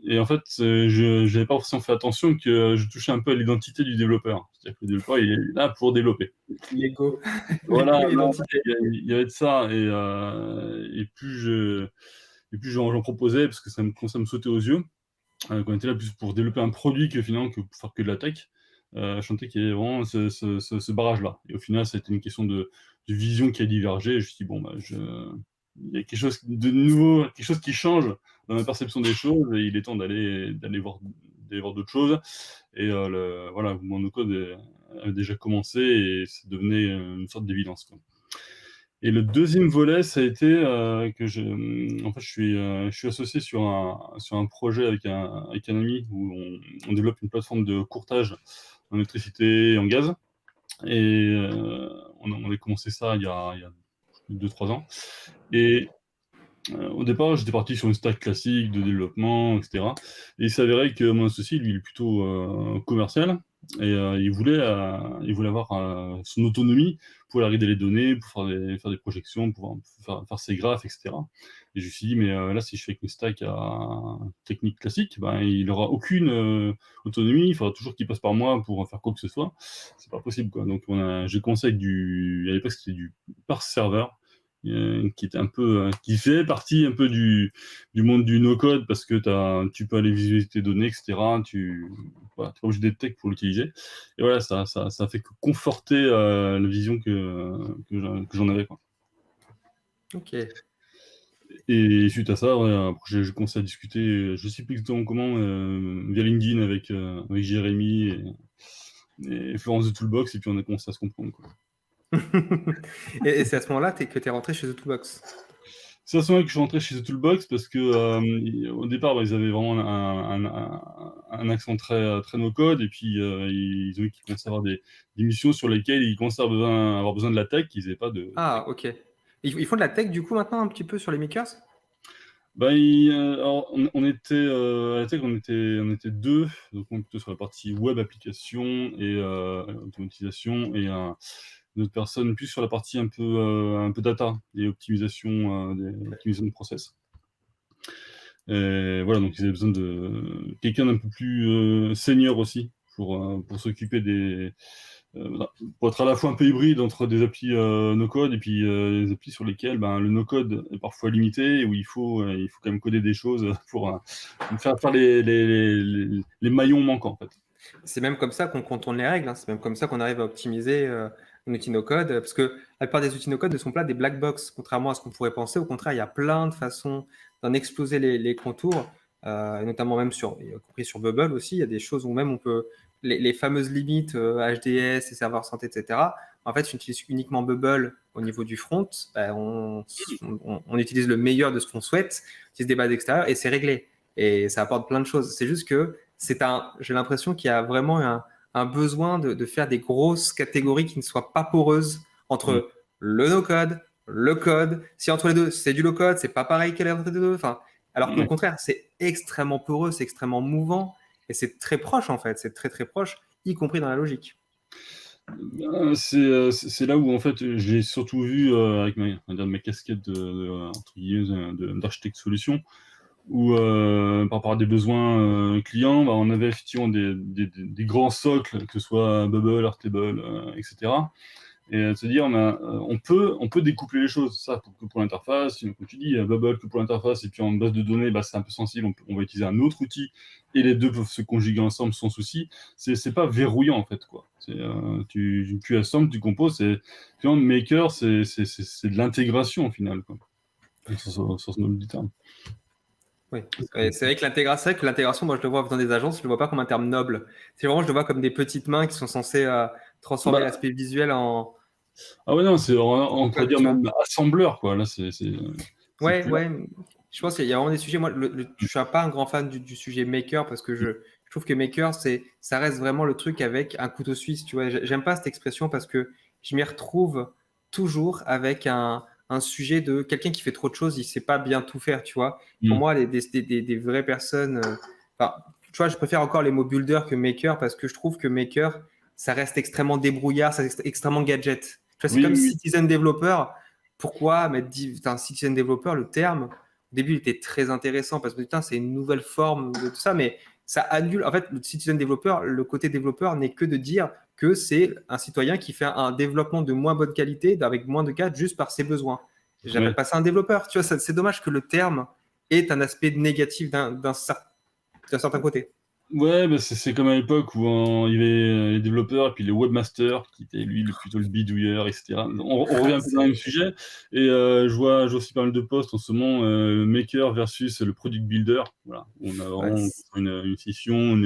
B: Et en fait, je n'avais pas forcément fait attention que je touchais un peu à l'identité du développeur. C'est-à-dire que le développeur, il est là pour développer.
A: L'ego,
B: Voilà,
A: l'ego,
B: non,
A: l'identité.
B: il y avait de ça. Et plus j'en proposais, parce que ça commençait à me sauter aux yeux, qu'on était là plus pour développer un produit que finalement que pour faire que de la tech. Je sentais qu'il y avait vraiment ce barrage-là. Et au final, ça a été une question de vision qui a divergé. Et je me suis dit, bon, bah, il y a quelque chose de nouveau, quelque chose qui change dans ma perception des choses, et il est temps d'aller voir d'autres choses. Et voilà, le mouvement no code a déjà commencé et ça devenait une sorte d'évidence, quoi. Et le deuxième volet, ça a été en fait, je suis associé sur un projet avec un ami où on développe une plateforme de courtage en électricité et en gaz. Et on avait commencé ça il y a 2-3 ans. Et au départ, j'étais parti sur une stack classique de développement, etc. Et il s'avérait que mon associé, lui, il est plutôt commercial. Et il voulait avoir son autonomie pour regarder les données, pour faire des projections, pour faire ses graphes, etc. Et je me suis dit, mais là, si je fais avec une stack technique classique, ben, il n'aura aucune autonomie. Il faudra toujours qu'il passe par moi pour faire quoi que ce soit. C'est pas possible, quoi. Donc, j'ai commencé avec à l'époque, c'était du parse serveur, qui était un peu, qui fait partie un peu du monde du no-code, parce que tu peux aller visualiser tes données, etc. Voilà, t'es pas obligé d'être tech pour l'utiliser. Et voilà, ça fait que conforter la vision que j'en avais, quoi.
A: Ok.
B: Et suite à ça, ouais, après, j'ai commencé à discuter, je sais plus exactement comment, via LinkedIn avec Jérémy et Florence de Toolbox, et puis on a commencé à se comprendre, quoi.
A: Et c'est à ce moment-là que tu es rentré chez The Toolbox.
B: C'est à ce moment que je suis rentré chez The Toolbox, parce que au départ, bah, ils avaient vraiment un accent très no-code, et puis ils ont vu qu'ils commençaient à avoir des missions sur lesquelles ils commençaient à avoir besoin de la tech, qu'ils n'avaient pas de tech.
A: Ah, ok. Ils font de la tech du coup maintenant un petit peu sur les makers?
B: Bah, alors, on était à la tech, on était deux, donc on était plutôt sur la partie web application et automatisation, et une autre personne plus sur la partie un peu data et optimisation de process. Et voilà, donc ils avaient besoin de quelqu'un d'un peu plus senior aussi pour s'occuper voilà, pour être à la fois un peu hybride entre des applis no-code et puis des applis sur lesquelles ben, le no-code est parfois limité, et où il faut quand même coder des choses pour faire les maillons manquants, en fait.
A: C'est même comme ça qu'on contourne les règles, hein. C'est même comme ça qu'on arrive à optimiser un outil no-code, parce que la plupart des outils no-code ne sont pas des black box, contrairement à ce qu'on pourrait penser. Au contraire, il y a plein de façons d'en exploser les contours, notamment même y compris sur Bubble aussi. Il y a des choses où même on peut, les fameuses limites HDS et serveur santé, etc. En fait, si on utilise uniquement Bubble au niveau du front, ben, on utilise le meilleur de ce qu'on souhaite, on utilise des bases extérieures et c'est réglé. Et ça apporte plein de choses. C'est juste que j'ai l'impression qu'il y a vraiment un besoin de faire des grosses catégories qui ne soient pas poreuses
B: Mm.
A: entre le no-code, le code. Si entre les deux, c'est du low-code, c'est pas pareil qu'elle est entre les deux. Enfin, alors qu'au
B: Ouais.
A: contraire, c'est extrêmement poreux, c'est extrêmement mouvant et c'est très proche en fait. C'est très très proche, y compris dans la logique.
B: C'est là où en fait j'ai surtout vu avec on va dire, ma casquette entre guillemets, d'architecte solution, où par rapport à des besoins clients, bah, on avait effectivement des grands socles, que ce soit Bubble, Airtable, etc. Et de se dire, on peut découpler les choses, ça que pour l'interface, comme tu dis, Bubble que pour l'interface, et puis en base de données, bah, c'est un peu sensible, on va utiliser un autre outil, et les deux peuvent se conjuguer ensemble sans souci. C'est pas verrouillant, en fait, quoi. Tu assembles, tu composes, finalement, Maker, c'est de l'intégration, au final, quoi. Sur ce noble du terme.
A: Oui, et c'est vrai que l'intégration, moi je le vois dans des agences, je le vois pas comme un terme noble. C'est vraiment, je le vois comme des petites mains qui sont censées transformer
B: Bah,
A: l'aspect visuel en
B: ah ouais, non, on pourrait
A: code,
B: dire
A: tu vois.
B: même assembleur, quoi. Là, c'est
A: Ouais,
B: plus là.
A: ouais. Je pense qu'il y a vraiment des sujets. Moi, je suis pas un grand fan du sujet maker parce que je trouve que maker, ça reste vraiment le truc avec un couteau suisse. Tu vois, j'aime pas cette expression parce que je m'y retrouve toujours avec un sujet de quelqu'un qui fait trop de choses, il sait pas bien tout faire, tu vois. Pour
B: Mm.
A: moi, des vraies personnes, enfin, tu vois, je préfère encore les mots builder que maker parce que je trouve que maker, ça reste extrêmement débrouillard, ça reste extrêmement gadget. Tu vois, c'est
B: Oui,
A: comme
B: oui, oui.
A: citizen developer. Pourquoi mettre citizen developer, le terme, au début, il était très intéressant parce que putain, c'est une nouvelle forme de tout ça, mais ça annule. En fait, le citizen developer, le côté développeur n'est que de dire que c'est un citoyen qui fait un développement de moins bonne qualité, avec moins de cadres, juste par ses besoins. J'appelle
B: Ouais.
A: pas ça un développeur. Tu vois, c'est dommage que le terme ait un aspect négatif d'un certain côté.
B: Ouais, bah, c'est comme à l'époque où il y avait les développeurs et puis les webmasters qui étaient lui plutôt le bidouilleur, etc. On revient un peu dans le même sujet. Et je vois aussi pas mal de posts en ce moment, maker versus le product builder. Voilà, on a
A: Ouais,
B: vraiment une scission,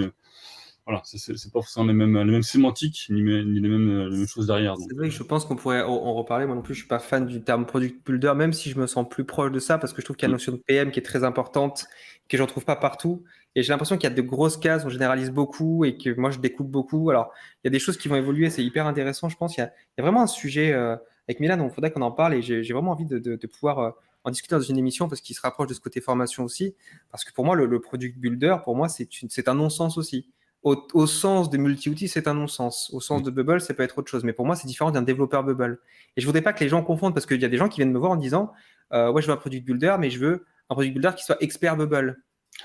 B: voilà, c'est pas forcément les mêmes sémantiques ni les mêmes choses derrière. Donc,
A: c'est vrai que je pense qu'on pourrait en reparler. Moi non plus, je suis pas fan du terme product builder, même si je me sens plus proche de ça, parce que je trouve qu'il y a la notion de PM qui est très importante, que j'en trouve pas partout. Et j'ai l'impression qu'il y a de grosses cases, on généralise beaucoup et que moi je découpe beaucoup. Alors, il y a des choses qui vont évoluer, c'est hyper intéressant, je pense. Il y a vraiment un sujet avec Milan, donc il faudrait qu'on en parle et j'ai vraiment envie de pouvoir en discuter dans une émission parce qu'il se rapproche de ce côté formation aussi. Parce que pour moi, le product builder, pour moi, c'est un non-sens aussi. Au sens de multi-outils, c'est un non-sens. Au sens de Bubble, ça peut être autre chose. Mais pour moi, c'est différent d'un développeur Bubble. Et je voudrais pas que les gens confondent parce qu'il y a des gens qui viennent me voir en disant ouais, je veux un product builder, mais je veux un product builder qui soit expert Bubble.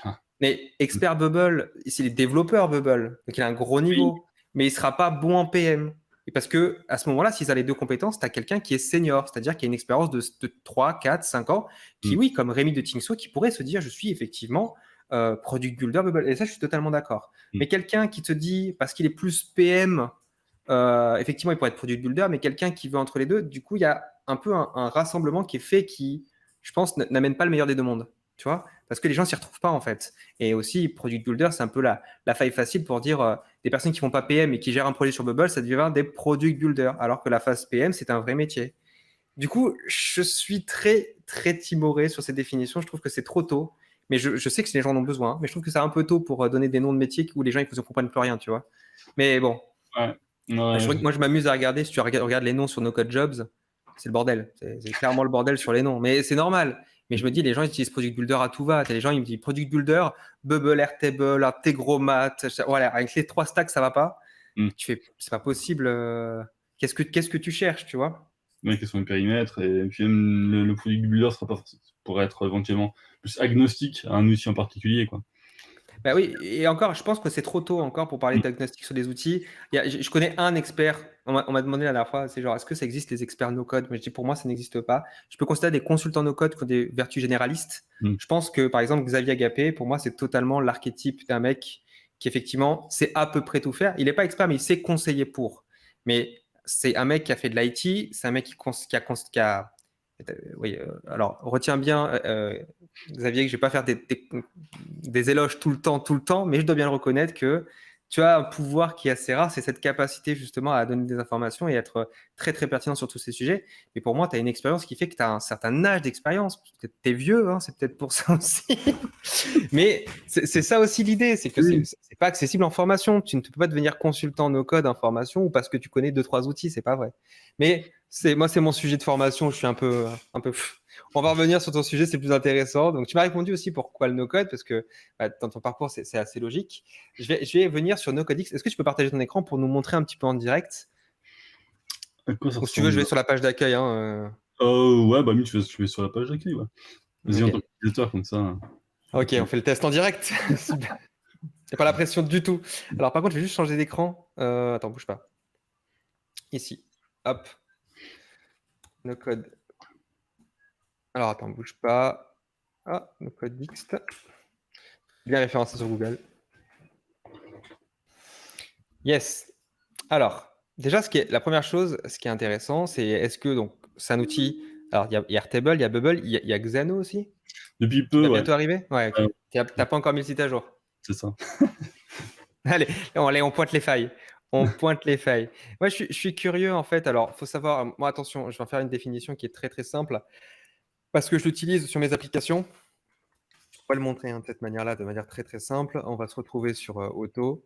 B: ah,
A: Mais expert Bubble, c'est les développeurs Bubble. Donc il a un gros
B: oui,
A: niveau. Mais il sera pas bon en PM. Et parce que à ce moment-là, s'ils ont les deux compétences, tu as quelqu'un qui est senior, c'est-à-dire qui a une expérience de 3, 4, 5 ans, qui, oui, comme Rémi de Tingso, qui pourrait se dire je suis effectivement product builder Bubble. Et ça, je suis totalement d'accord. Mais quelqu'un qui te dit, parce qu'il est plus PM, effectivement, il pourrait être product builder, mais quelqu'un qui veut entre les deux, du coup, il y a un peu un rassemblement qui est fait qui, je pense, n'amène pas le meilleur des deux mondes. Tu vois, parce que les gens s'y retrouvent pas en fait. Et aussi, product builder, c'est un peu la faille facile pour dire des personnes qui font pas PM et qui gèrent un projet sur Bubble, ça devient des product builders, alors que la phase PM, c'est un vrai métier. Du coup, je suis très, très timoré sur ces définitions. Je trouve que c'est trop tôt. Mais je sais que les gens en ont besoin. Mais je trouve que c'est un peu tôt pour donner des noms de métiers où les gens ne comprennent plus rien, tu vois. Mais bon,
B: ouais, ouais,
A: moi, je m'amuse à regarder. Si tu regardes les noms sur No Code Jobs, c'est le bordel. C'est clairement le bordel sur les noms. Mais c'est normal. Mais je me dis, les gens ils utilisent Product Builder à tout va. T'as les gens, ils me disent Product Builder, Bubble, Airtable, Integromat. Voilà, avec les trois stacks, ça va pas.
B: mm.
A: Tu fais, c'est pas possible. Qu'est-ce que tu cherches, tu vois?
B: Ouais, question de périmètre, et puis même le product builder sera pas forcément, pourrait être éventuellement plus agnostique à un outil en particulier, quoi.
A: Bah oui, et encore, je pense que c'est trop tôt encore pour parler
B: Mm.
A: de diagnostic sur des outils. Je connais un expert, on m'a demandé la dernière fois, c'est genre, est-ce que ça existe les experts no-code? Mais je dis, pour moi, ça n'existe pas. Je peux considérer des consultants no-code qui ont des vertus généralistes.
B: Mm.
A: Je pense que, par exemple, Xavier Agapé, pour moi, c'est totalement l'archétype d'un mec qui, effectivement, sait à peu près tout faire. Il n'est pas expert, mais il sait conseiller pour. Mais c'est un mec qui a fait de l'IT, c'est un mec oui, alors, retiens bien, Xavier, que je vais pas faire des éloges tout le temps, mais je dois bien le reconnaître que tu as un pouvoir qui est assez rare, c'est cette capacité justement à donner des informations et être très très pertinent sur tous ces sujets. Mais pour moi, tu as une expérience qui fait que tu as un certain âge d'expérience. Peut-être tu es vieux, hein, c'est peut-être pour ça aussi. Mais c'est ça aussi l'idée, c'est que
B: Oui,
A: c'est pas accessible en formation. Tu ne peux pas devenir consultant no-code en formation ou parce que tu connais deux, trois outils, c'est pas vrai. Mais moi, c'est mon sujet de formation, je suis un peu. On va revenir sur ton sujet, c'est plus intéressant. Donc, tu m'as répondu aussi pourquoi le no-code, parce que dans ton parcours, c'est assez logique. Je vais venir sur NoCodeX. Est-ce que tu peux partager ton écran pour nous montrer un petit peu en direct?
B: à quoi ça
A: Ou si tu veux, je vais
B: ressemble?
A: sur la page d'accueil. Hein,
B: Ouais, bah, tu vas sur la page d'accueil, ouais. Vas-y, en
A: Ok.
B: tant qu'utilisateur, comme ça.
A: Ok, on fait le test en direct. Super. Il n'y a pas la pression du tout. Alors, par contre, je vais juste changer d'écran. Attends, bouge pas. Ici. Hop. No code. Alors, attends, bouge pas. Ah, no code Next. Bien référencé sur Google. Yes. Alors, déjà, la première chose, ce qui est intéressant, c'est est-ce que donc c'est un outil. Alors, il y a Airtable, il y a Bubble, il y a Xano aussi,
B: Depuis
A: qui
B: peu,
A: va
B: ouais.
A: bientôt arriver. Ouais, ok.
B: Ouais,
A: T'as pas encore mis le site à jour.
B: c'est ça.
A: Allez, on pointe les failles. On pointe les failles. Moi, je suis curieux en fait. Alors, faut savoir, moi, attention, je vais en faire une définition qui est très très simple parce que je l'utilise sur mes applications. On va le montrer hein, de cette manière-là, de manière très très simple. On va se retrouver sur Auto.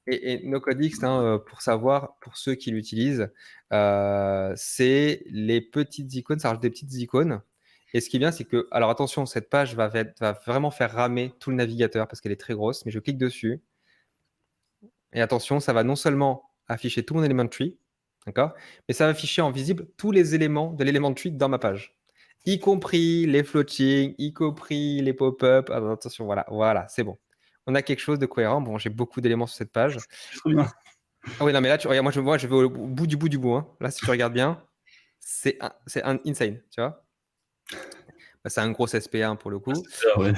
A: Et NoCodeX, pour savoir, pour ceux qui l'utilisent, c'est les petites icônes, ça rajoute des petites icônes. Et ce qui est bien, c'est que, alors attention, cette page va vraiment faire ramer tout le navigateur parce qu'elle est très grosse, mais je clique dessus. Et attention, ça va non seulement afficher tout mon Elementary, d'accord, mais ça va afficher en visible tous les éléments de l'Elementary dans ma page, y compris les floating, y compris les pop-up. Ah, attention, voilà, c'est bon. On a quelque chose de cohérent. Bon, j'ai beaucoup d'éléments sur cette page.
B: Très bien.
A: Ah oui, non, mais là, regarde, moi, je vais au bout du bout. Hein. Là, si tu regardes bien, c'est un insane, tu vois. Bah, c'est un gros SP1 pour le coup.
B: Ah, ouais.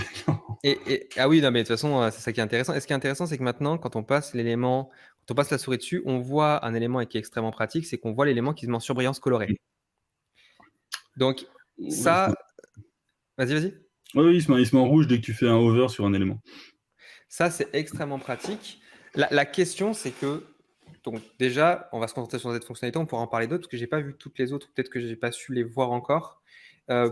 A: Ah oui, non, mais de toute façon, c'est ça qui est intéressant. Et ce qui est intéressant, c'est que maintenant, quand on passe la souris dessus, on voit un élément qui est extrêmement pratique, c'est qu'on voit l'élément qui se met en surbrillance colorée. Donc, ça, vas-y.
B: Oui, il se met en rouge dès que tu fais un hover sur un élément.
A: Ça, c'est extrêmement pratique. La question, c'est que, donc déjà, on va se concentrer sur cette fonctionnalité, on pourra en parler d'autres, parce que j'ai pas vu toutes les autres, peut-être que j'ai pas su les voir encore. Tu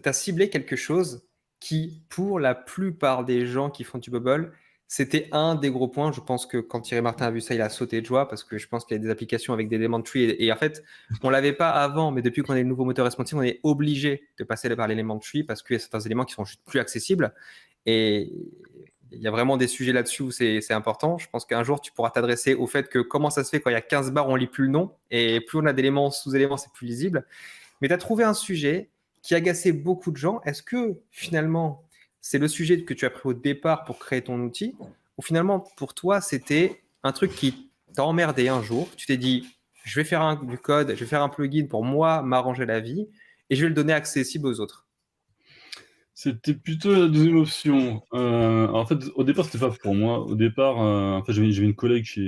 A: as ciblé quelque chose qui, pour la plupart des gens qui font du bubble, c'était un des gros points. Je pense que quand Thierry Martin a vu ça, il a sauté de joie parce que je pense qu'il y a des applications avec des Elementary. Et en fait, on l'avait pas avant, mais depuis qu'on a le nouveau moteur responsive, on est obligé de passer par l'Elementary parce qu'il y a certains éléments qui sont juste plus accessibles. Et il y a vraiment des sujets là-dessus où c'est important. Je pense qu'un jour, tu pourras t'adresser au fait que comment ça se fait quand il y a 15 barres, on lit plus le nom. Et plus on a d'éléments, sous-éléments, c'est plus lisible. Mais tu as trouvé un sujet qui agaçait beaucoup de gens. Est-ce que finalement, c'est le sujet que tu as pris au départ pour créer ton outil, ou finalement, pour toi, c'était un truc qui t'a emmerdé un jour, tu t'es dit, je vais faire du code, je vais faire un plugin pour moi, m'arranger la vie, et je vais le donner accessible aux autres?
B: C'était plutôt la deuxième option. En fait, au départ, c'était pas pour moi. Au départ, en fait, j'avais une collègue chez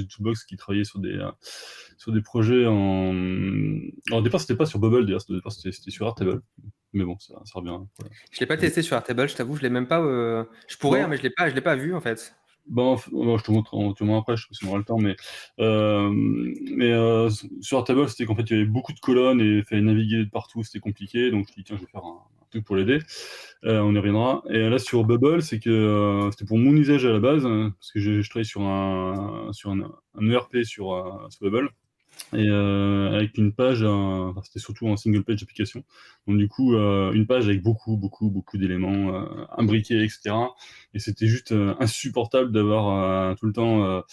B: Toolbox qui travaillait sur des projets en. Alors, au départ, c'était pas sur Bubble, d'ailleurs. Au départ, c'était sur Airtable. Mais bon, ça revient. Voilà.
A: Je l'ai pas testé sur Airtable, je t'avoue, je l'ai même pas. Je pourrais,
B: Bon,
A: mais je l'ai pas vu en fait.
B: bon, je te montre après, je sais pas si on aura le temps, sur Airtable, c'était qu'en fait, il y avait beaucoup de colonnes et il fallait naviguer de partout, c'était compliqué. Donc, je me suis dit, tiens, je vais faire un truc pour l'aider. On y reviendra. Et là, sur Bubble, c'est que c'était pour mon usage à la base, parce que je travaille sur un ERP sur Bubble. Et avec une page, enfin, c'était surtout un single page application. Donc du coup, une page avec beaucoup d'éléments imbriqués, etc. Et c'était juste insupportable d'avoir tout le temps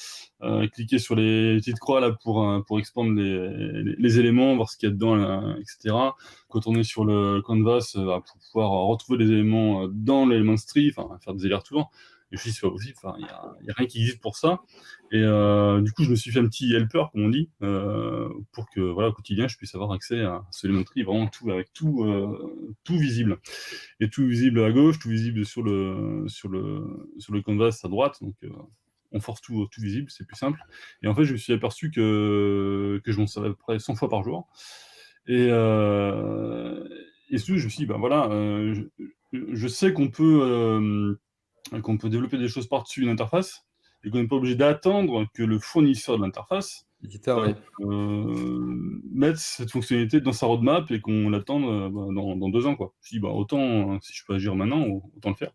B: cliqué sur les petites croix là pour expandre les éléments, voir ce qu'il y a dedans, là, etc. Quand on est sur le canvas, pour pouvoir retrouver les éléments dans l'élément tree, enfin faire des allers-retours. Et je me suis dit, c'est pas possible, il n'y a rien qui existe pour ça. Et du coup, je me suis fait un petit helper, comme on dit, pour que, voilà, au quotidien, je puisse avoir accès à ce Elementary, vraiment tout, avec tout visible. Et tout visible à gauche, tout visible sur le canvas à droite. Donc, on force tout visible, c'est plus simple. Et en fait, je me suis aperçu que je m'en servais à peu près 100 fois par jour. Et surtout, je me suis dit, ben voilà, je sais qu'on peut développer des choses par-dessus une interface et qu'on n'est pas obligé d'attendre que le fournisseur de l'interface
A: Éditeur, oui.
B: mette cette fonctionnalité dans sa roadmap et qu'on l'attende dans 2 ans, quoi. Je dis, bah, autant, si je peux agir maintenant, autant le faire.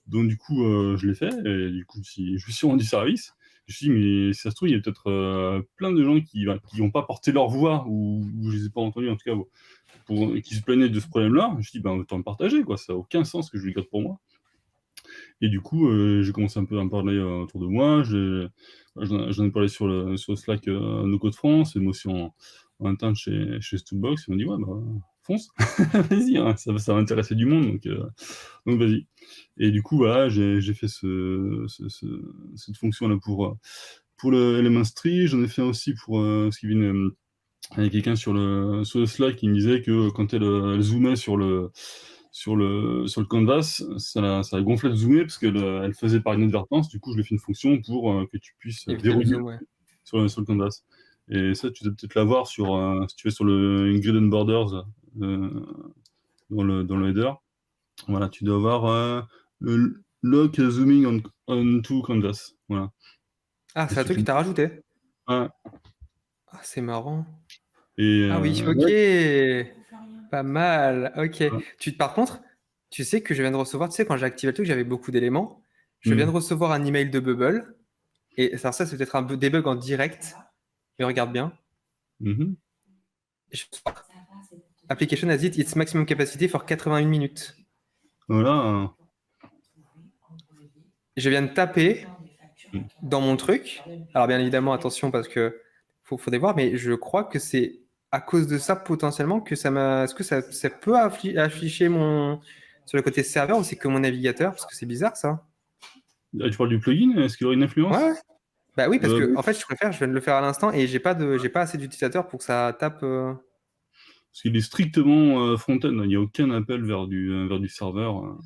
B: Donc, du coup, je l'ai fait et du coup, je me suis rendu service. Je me suis dit, mais si ça se trouve, il y a peut-être plein de gens qui n'ont pas porté leur voix ou je les ai pas entendus, en tout cas, qui se plaignaient de ce problème-là. Je me suis dit, bah, autant le partager, quoi. Ça n'a aucun sens que je le garde pour moi. Et du coup, j'ai commencé un peu à en parler autour de moi. J'en ai parlé sur le Slack No Code France, et moi aussi en interne chez Toolbox. Ils m'ont dit, ouais, bah, fonce, vas-y, hein, ça va intéresser du monde, donc vas-y. Et du coup, voilà, j'ai fait cette fonction-là pour le Elementary. J'en ai fait aussi pour ce qui vient avec quelqu'un sur le Slack qui me disait que quand elle zoomait sur le canvas, ça gonflait de zoomer parce qu'elle faisait par inadvertance. Du coup, je lui ai fait une fonction pour que tu puisses
A: Éviter le
B: verrouiller
A: zoom, ouais.
B: sur le canvas. Et ça, tu dois peut-être l'avoir si tu es sur le Grid and Borders dans le header. Voilà, tu dois avoir le lock zooming on to canvas. Voilà.
A: Ah, c'est un truc que tu as rajouté.
B: Ouais.
A: Ah, c'est marrant.
B: Et
A: Ah oui,
B: ouais.
A: ok. Pas mal. Ok.
B: Ouais.
A: Par contre, tu sais que je viens de recevoir, tu sais, quand j'ai activé le truc, j'avais beaucoup d'éléments. Je viens de recevoir un email de Bubble Et ça, c'est peut-être un peu des bugs en direct, mais regarde bien.
B: Mhm.
A: Application has hit its maximum capacity for 81 minutes.
B: Voilà.
A: Je viens de taper
B: Mm.
A: dans mon truc. Alors bien évidemment, attention parce que faut voir, mais je crois que c'est à cause de ça potentiellement que ça m'a. Est-ce que ça peut afficher mon sur le côté serveur ou c'est que mon navigateur? Parce que c'est bizarre ça.
B: Ah, tu parles du plugin? Est-ce qu'il aurait une influence?
A: Ouais. Bah oui, parce que
B: Oui.
A: en fait, je viens de le faire à l'instant et j'ai pas assez d'utilisateurs pour que ça tape.
B: Parce qu'il est strictement front-end. Il n'y a aucun appel vers du serveur.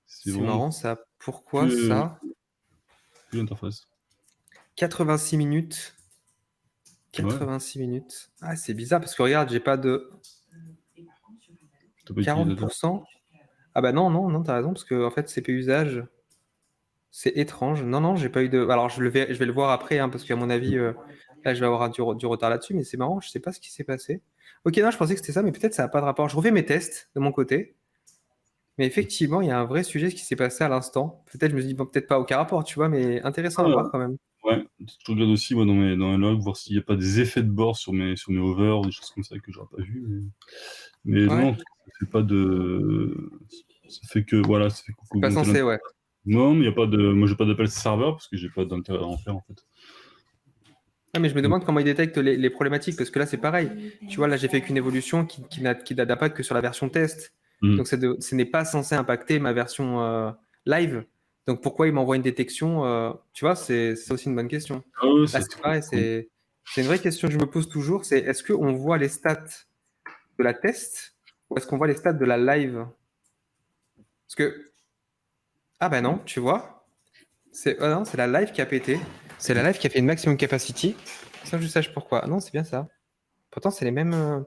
B: C'est
A: C'est
B: vraiment
A: marrant ça. Pourquoi
B: que,
A: ça?
B: que l'interface.
A: 86 minutes.
B: Ouais,
A: 86 minutes. Ah, c'est bizarre parce que regarde, j'ai pas de
B: t'as pas d'utilisateur.
A: 40%. Ah bah non, t'as raison, parce que en fait, CPU usage, c'est étrange. Non, j'ai pas eu de. Alors, je vais le voir après, hein, parce qu'à mon avis, là, je vais avoir du retard là-dessus, mais c'est marrant, je sais pas ce qui s'est passé. Ok, non, je pensais que c'était ça, mais peut-être ça n'a pas de rapport. Je refais mes tests de mon côté, mais effectivement, il y a un vrai sujet qui s'est passé à l'instant. Peut-être, je me dis, bon, peut-être pas aucun rapport, tu vois, mais intéressant à
B: Ah,
A: voir quand même.
B: ouais, je regarde aussi moi, dans mes logs, voir s'il n'y a pas des effets de bord sur mes overs, des choses comme ça que j'aurais pas vu. Mais
A: Ouais,
B: non, ça fait pas de. Ça fait que, voilà, ça fait
A: c'est pas
B: augmenter
A: censé, ouais.
B: non, mais il y a pas de. Moi, j'ai pas d'appel serveur parce que j'ai pas d'intérêt à en faire en fait.
A: Ah, mais je me
B: Donc,
A: demande comment ils détectent les problématiques, parce que là, c'est pareil. Tu vois, là, j'ai fait qu'une évolution qui n'a d'impact que sur la version test.
B: hmm.
A: Donc, ce n'est pas censé impacter ma version live. Donc, pourquoi il m'envoie une détection tu vois, c'est aussi une bonne question.
B: Ah ouais,
A: Là,
B: ça
A: c'est pareil, c'est une vraie question que je me pose toujours, c'est est-ce qu'on voit les stats de la test ou est-ce qu'on voit les stats de la live? Parce que, ah bah non, tu vois, non, c'est la live qui a pété. C'est la live qui a fait une maximum capacity, sans que je sache pourquoi. Ah non, c'est bien ça. Pourtant, c'est les mêmes.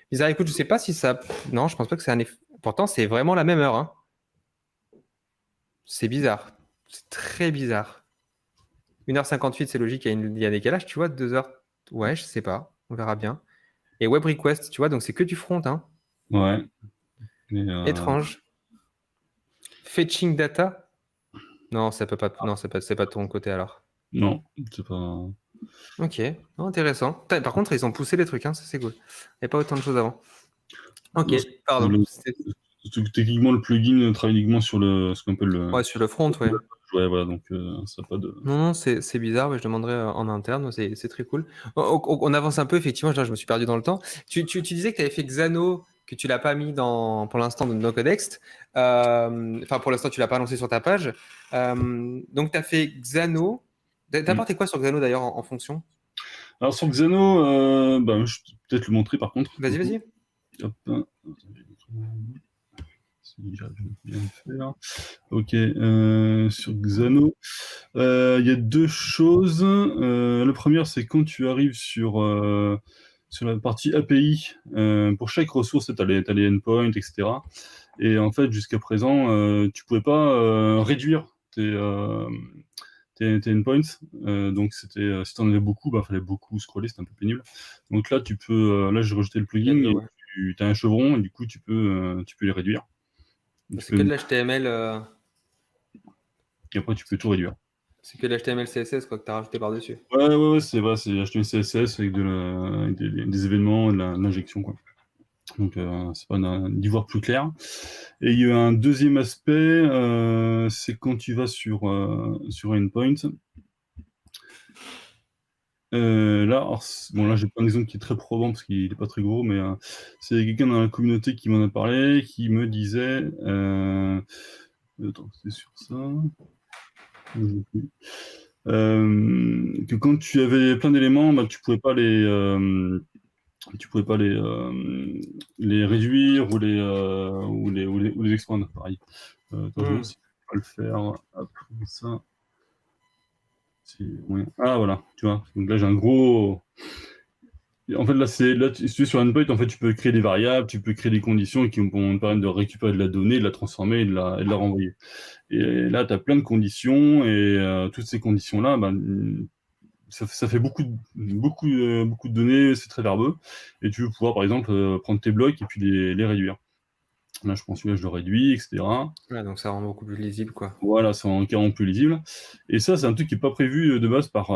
A: Bizarre, écoute, je sais pas si ça. Non, je pense pas que c'est un effet. Pourtant, c'est vraiment la même heure, hein. C'est bizarre. C'est très bizarre. 1h58, c'est logique, il y a un décalage, tu vois, 2 heures. Ouais, je sais pas. On verra bien. Et web request, tu vois, donc c'est que du front, hein.
B: Ouais. Mais,
A: Étrange. Fetching data? Non, ça peut pas. Non, c'est pas de ton côté alors.
B: non, c'est pas.
A: Ok, non, intéressant. Par contre, ils ont poussé les trucs, hein, ça c'est cool. Il n'y a pas autant de choses avant. Ok,
B: Non,
A: pardon.
B: techniquement, le plugin travaille uniquement sur ce qu'on appelle le.
A: Ouais, sur le front, ouais.
B: Ouais, voilà, donc ça n'a pas de.
A: Non, c'est bizarre, ouais, je demanderai en interne, c'est très cool. On avance un peu, effectivement, là, je me suis perdu dans le temps. Tu disais que tu avais fait Xano, que tu l'as pas mis pour l'instant dans Codext. Enfin, pour l'instant, tu l'as pas lancé sur ta page. Donc, tu as fait Xano. T'as
B: Hmm.
A: apporté quoi sur Xano d'ailleurs en fonction?
B: Alors sur Xano, bah, je peux peut-être le montrer par contre.
A: Vas-y, vas-y.
B: Hop, hein. Si j'arrive bien à le faire. Ok, sur Xano, il y a deux choses. La première, c'est quand tu arrives sur la partie API, pour chaque ressource, tu as les endpoints, etc. Et en fait, jusqu'à présent, tu pouvais pas réduire tes endpoints. Donc, si tu en avais beaucoup, il fallait beaucoup scroller, c'était un peu pénible. Donc là, là, j'ai rajouté le
A: Il y a
B: plugin
A: de
B: et
A: ouais.
B: tu as un chevron et du coup, tu peux les réduire. Tu
A: C'est que
B: peux,
A: de l'HTML,
B: et après, tu peux tout réduire.
A: c'est que de l'HTML CSS quoi, que tu as rajouté par-dessus.
B: Ouais, c'est vrai, c'est HTML, CSS avec avec des événements, de l'injection, quoi. Donc, c'est pas d'y voir plus clair. Et il y a un deuxième aspect, c'est quand tu vas sur un endpoint. Là, bon, là, j'ai pas un exemple qui est très probant parce qu'il est pas très gros, mais c'est quelqu'un dans la communauté qui m'en a parlé, qui me disait, attends, c'est sur ça. Que quand tu avais plein d'éléments, tu pouvais pas les réduire ou les expandre, pareil. Attends, je vais voir
A: Hmm.
B: si je peux le faire. Hop, comme ça. Ouais. Ah, voilà, tu vois. Donc là, j'ai un gros. En fait, là, si tu es sur endpoint, en fait, tu peux créer des variables, tu peux créer des conditions qui vont te permettre de récupérer de la donnée, de la transformer et de la renvoyer. Et là, tu as plein de conditions et toutes ces conditions-là, ça fait beaucoup de données, c'est très verbeux. Et tu veux pouvoir, par exemple, prendre tes blocs et puis les réduire. Là, je pense que je le réduis, etc.
A: Ouais, donc ça rend beaucoup plus lisible, quoi.
B: Voilà, c'est en carrément plus lisible. Et ça, c'est un truc qui est pas prévu de base par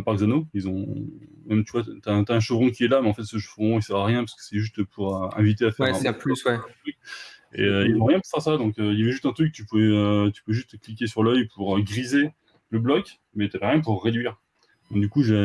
B: Xano. Ils ont même, tu vois, t'as un chevron qui est là, mais en fait, ce chevron, il sert à rien parce que c'est juste pour inviter à faire
A: Ouais,
B: un
A: c'est un plus, ouais.
B: truc. Et ils n'ont rien pour faire ça. Donc, il y avait juste un truc, tu peux juste cliquer sur l'œil pour griser le bloc, mais tu rien pour réduire. Donc, du coup, j'ai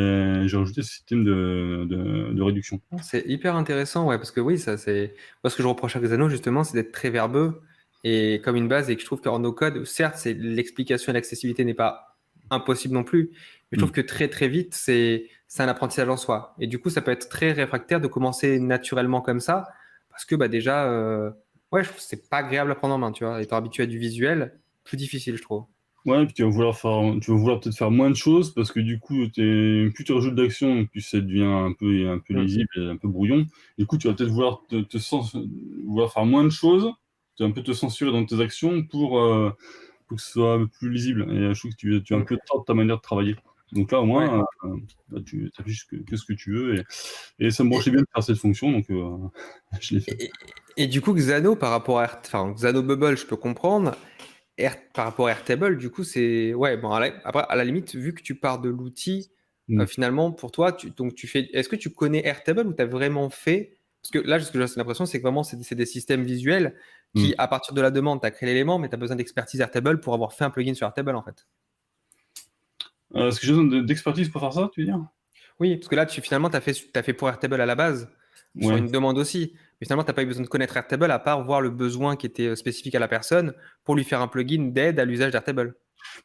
B: rajouté ce système de réduction.
A: C'est hyper intéressant, ouais, parce que oui, ça c'est. Moi, ce que je reproche à Xano, justement, c'est d'être très verbeux et comme une base, et que je trouve qu'en no code, certes, c'est l'explication et l'accessibilité n'est pas impossible non plus, mais je trouve
B: Mm.
A: que très très vite, c'est un apprentissage en soi. Et du coup, ça peut être très réfractaire de commencer naturellement comme ça, parce que bah déjà, ouais, je trouve que c'est pas agréable à prendre en main, tu vois. Étant habitué à du visuel, plus difficile, je trouve.
B: Ouais, puis tu vas vouloir peut-être faire moins de choses parce que du coup, plus tu rajoutes d'actions, plus ça devient un peu
A: Mm.
B: lisible et un peu brouillon. Du coup, tu vas peut-être vouloir vouloir faire moins de choses, tu vas un peu te censurer dans tes actions pour que ce soit plus lisible. Et je trouve que tu as un
A: Mm.
B: peu tort de ta manière de travailler. Donc là, au
A: Ouais.
B: moins, bah, tu affiches que ce que tu veux. Et ça me branchait bien de faire cette fonction, donc je l'ai fait.
A: Et, et du coup, Xano, par rapport à enfin, Xano Bubble, je peux comprendre. Par rapport à Airtable, du coup, c'est. Ouais, bon, après, à la limite, vu que tu pars de l'outil,
B: Mm.
A: finalement, pour toi, donc tu fais. Est-ce que tu connais Airtable ou tu as vraiment fait. Parce que là, ce que j'ai l'impression, c'est que vraiment, c'est des systèmes visuels qui,
B: Mm.
A: à partir de la demande, tu as créé l'élément, mais tu as besoin d'expertise Airtable pour avoir fait un plugin sur Airtable, en fait.
B: Est-ce que j'ai besoin d'expertise pour faire ça, tu veux dire?
A: Oui, parce que là, finalement, t'as fait pour Airtable à la base, sur
B: Ouais.
A: une demande aussi. Mais finalement, tu n'as pas eu besoin de connaître Airtable à part voir le besoin qui était spécifique à la personne pour lui faire un plugin d'aide à l'usage d'Airtable.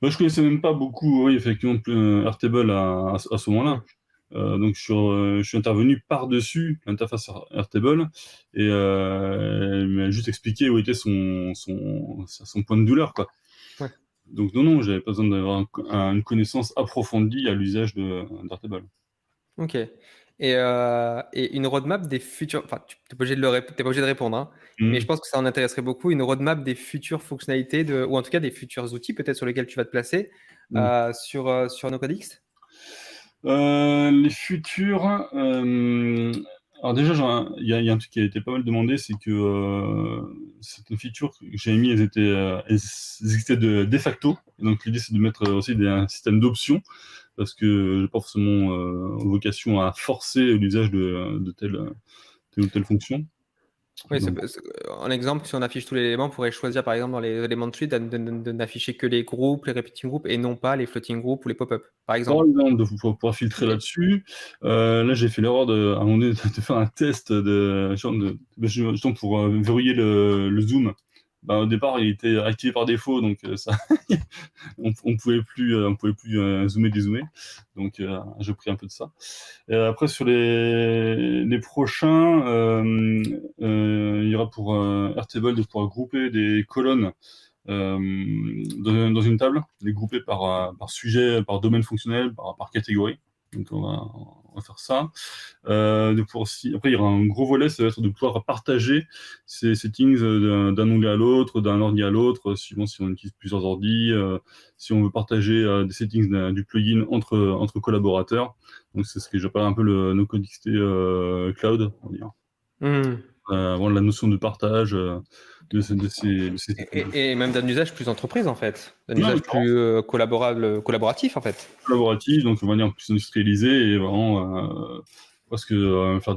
B: Moi, je connaissais même pas beaucoup, oui, effectivement, Airtable à ce moment-là.
A: Hmm.
B: Donc, je suis intervenu par-dessus l'interface Airtable et il m'a juste expliqué où était son point de douleur, quoi.
A: Ouais.
B: Donc, non, j'avais pas besoin d'avoir une connaissance approfondie à l'usage d'Airtable.
A: Ok. Et une roadmap des futurs. Enfin, tu n'es pas obligé t'es pas obligé de répondre, hein, mais je
B: Mhm.
A: pense que ça en intéresserait beaucoup. Une roadmap des futures fonctionnalités, ou en tout cas des futurs outils peut-être sur lesquels tu vas te placer
B: Mhm.
A: sur NoCodeX.
B: Les futurs. Alors déjà, il y a un truc qui a été pas mal demandé, c'est que certaines features que j'avais mis, elles existaient de facto. Et donc l'idée, c'est de mettre aussi un système d'options, parce que j'ai pas forcément vocation à forcer l'usage de telle ou telle fonction.
A: Oui,
B: Donc,
A: en exemple, si on affiche tous les éléments, on pourrait choisir par exemple dans les éléments de suite de n'afficher que les groupes, les repeating groups et non pas les floating groups ou les pop-up, par
B: par
A: exemple.
B: exemple, de pouvoir filtrer
A: Ok.
B: là-dessus. Là, j'ai fait l'erreur à un moment donné, de faire un test justement pour verrouiller le zoom. Bah, au départ, il était activé par défaut, donc ça, on pouvait plus zoomer, dézoomer. Donc, j'ai pris un peu de ça. Et après, sur les prochains, il y aura pour Airtable de pouvoir grouper des colonnes dans une table, les grouper par sujet, par domaine fonctionnel, par catégorie. Donc on va faire ça. De pouvoir aussi, après, il y aura un gros volet, ça va être de pouvoir partager ces settings d'un onglet à l'autre, d'un ordi à l'autre, suivant si on utilise plusieurs ordis, si on veut partager des settings du plugin entre collaborateurs. Donc c'est ce que j'appelle un peu le NoCodeXT Cloud, on va dire.
A: Hmm.
B: Avoir la notion de partage de ces settings.
A: Et même d'un usage plus entreprise en fait, d'un
B: Non,
A: usage plus collaboratif en fait.
B: collaborative, donc de manière plus industrialisée et vraiment parce que faire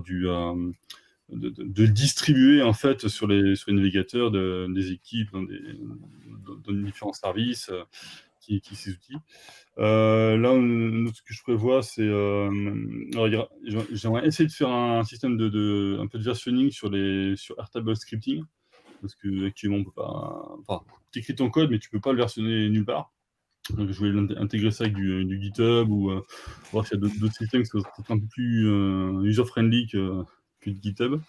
B: de distribuer en fait sur les navigateurs des équipes dans différents services qui utilisent ces outils. Là, ce que je prévois, c'est alors, j'aimerais essayer de faire un système un peu de versionning sur Airtable Scripting parce que actuellement on peut pas. Enfin, tu écris ton code, mais tu peux pas le versionner nulle part. Donc, je voulais intégrer ça avec du GitHub ou voir s'il y a d'autres systèmes qui sont peut-être un peu plus user-friendly que de GitHub.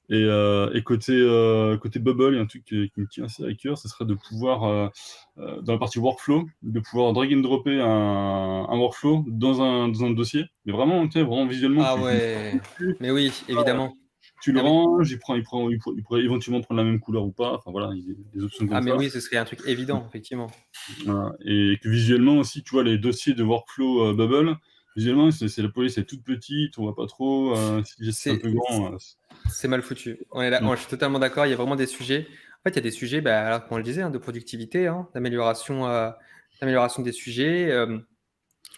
B: Et côté Bubble, il y a un truc qui me tient assez à cœur, ce serait de pouvoir, dans la partie workflow, de pouvoir drag and dropper un workflow dans un dossier. Mais vraiment, tu sais, vraiment visuellement,
A: Ah ouais, mais oui, évidemment.
B: tu le
A: Ah oui.
B: ranges, il pourrait éventuellement prendre la même couleur ou pas. Enfin voilà, il y a des options
A: Ah
B: comme
A: mais
B: ça.
A: oui, ce serait un truc évident, effectivement.
B: Voilà. Et que visuellement aussi, tu vois, les dossiers de workflow Bubble, visuellement, la police est toute petite, on voit pas trop. Si les gestes sont un
A: C'est
B: peu grands.
A: c'est mal foutu.
B: Mm.
A: Je suis totalement d'accord. Il y a vraiment des sujets. En fait, il y a des sujets, bah, alors, comme on le disait, hein, de productivité, hein, d'amélioration des sujets.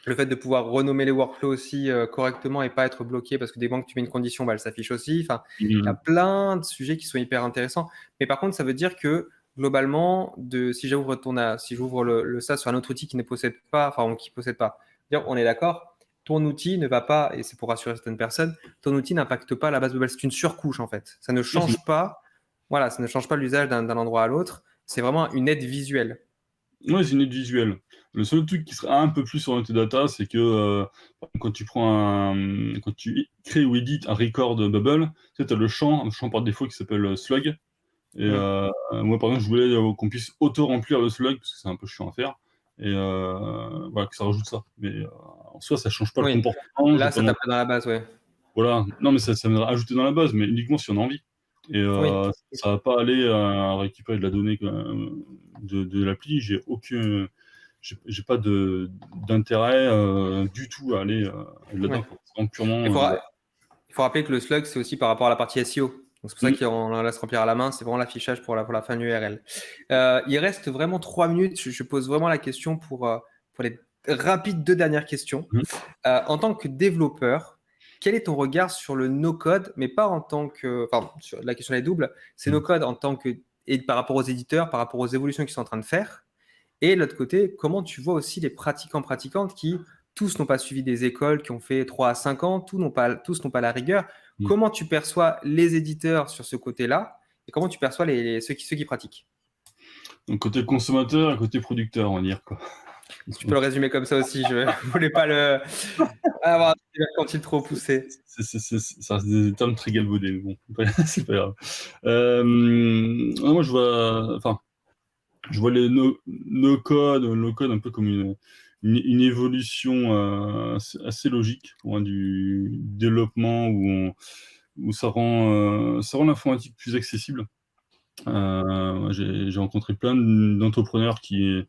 A: Le fait de pouvoir renommer les workflows aussi correctement et pas être bloqué parce que dès que tu mets une condition, bah, elle s'affiche aussi. Enfin, il y a
B: Mm.
A: plein de sujets qui sont hyper intéressants. Mais par contre, ça veut dire que globalement, si j'ouvre le SaaS sur un autre outil qui ne possède pas, enfin, qui possède pas, dire, on est d'accord, ton outil ne va pas, et c'est pour rassurer certaines personnes, ton outil n'impacte pas la base Bubble. C'est une surcouche en fait. Ça ne
B: Ouais,
A: change pas, voilà, ça ne change pas l'usage d'un endroit à l'autre. C'est vraiment une aide visuelle.
B: ouais, c'est une aide visuelle. Le seul truc qui serait un peu plus orienté data, c'est que quand tu crées ou édites un record Bubble, tu sais, as un champ par défaut qui s'appelle slug. Et
A: Mm.
B: moi, par exemple, je voulais qu'on puisse auto-remplir le slug, parce que c'est un peu chiant à faire. Et voilà, que ça rajoute ça. Mais en soi, ça change pas le
A: Oui,
B: comportement.
A: là, ça tape dans la base, ouais.
B: Voilà. Non, mais ça viendra ajouter dans la base, mais uniquement si on a envie. Et
A: Oui.
B: ça va pas aller à récupérer de la donnée de l'appli. J'ai pas d'intérêt du tout à aller
A: Oui.
B: là-dedans, quoi. C'est vraiment
A: Il
B: purement.
A: faut, il faut rappeler que le slug, c'est aussi par rapport à la partie SEO. Donc, c'est pour ça
B: Mm.
A: qu'on laisse remplir à la main. C'est vraiment l'affichage pour la fin de l'URL. Il reste vraiment 3 minutes. Je pose vraiment la question pour les rapides 2 dernières questions.
B: Mm.
A: En tant que développeur, quel est ton regard sur le no-code, mais pas en tant que. Enfin, la question est double. C'est
B: Mm.
A: no-code en tant que. Et par rapport aux éditeurs, par rapport aux évolutions qu'ils sont en train de faire. Et de l'autre côté, comment tu vois aussi les pratiquants-pratiquantes qui, tous n'ont pas suivi des écoles, qui ont fait 3 à 5 ans, tous n'ont pas la rigueur.
B: Mm.
A: Comment tu perçois les éditeurs sur ce côté-là et comment tu perçois ceux qui pratiquent?
B: Donc, côté consommateur et côté producteur, on va dire, quoi.
A: Si tu peux le résumer comme ça aussi, je voulais pas avoir un mercantile trop poussé.
B: Ça reste des termes très galvaudés, mais bon, c'est pas grave. Moi, je vois les no-code un peu comme une évolution assez logique, hein, du développement où ça rend l'informatique plus accessible. J'ai rencontré plein d'entrepreneurs qui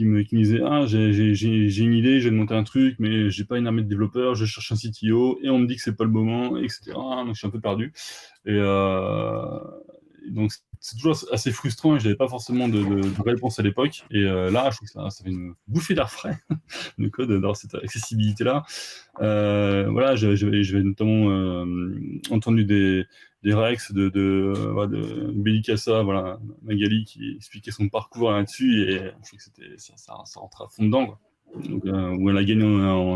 B: me disaient: «Ah, j'ai une idée, je viens de monter un truc, mais j'ai pas une armée de développeurs, je cherche un CTO et on me dit que c'est pas le moment, et cetera». Donc je suis un peu perdu. Et donc c'est toujours assez frustrant, et j'avais pas forcément de réponse à l'époque. Et là, je trouve que ça fait une bouffée d'air frais, le code, d'avoir cette accessibilité-là. Voilà, j'avais notamment entendu des Rex voilà, de Bellicassa, voilà, Magali, qui expliquait son parcours là-dessus, et je trouve que ça rentrait à fond dedans, quoi. Donc, où elle a gagné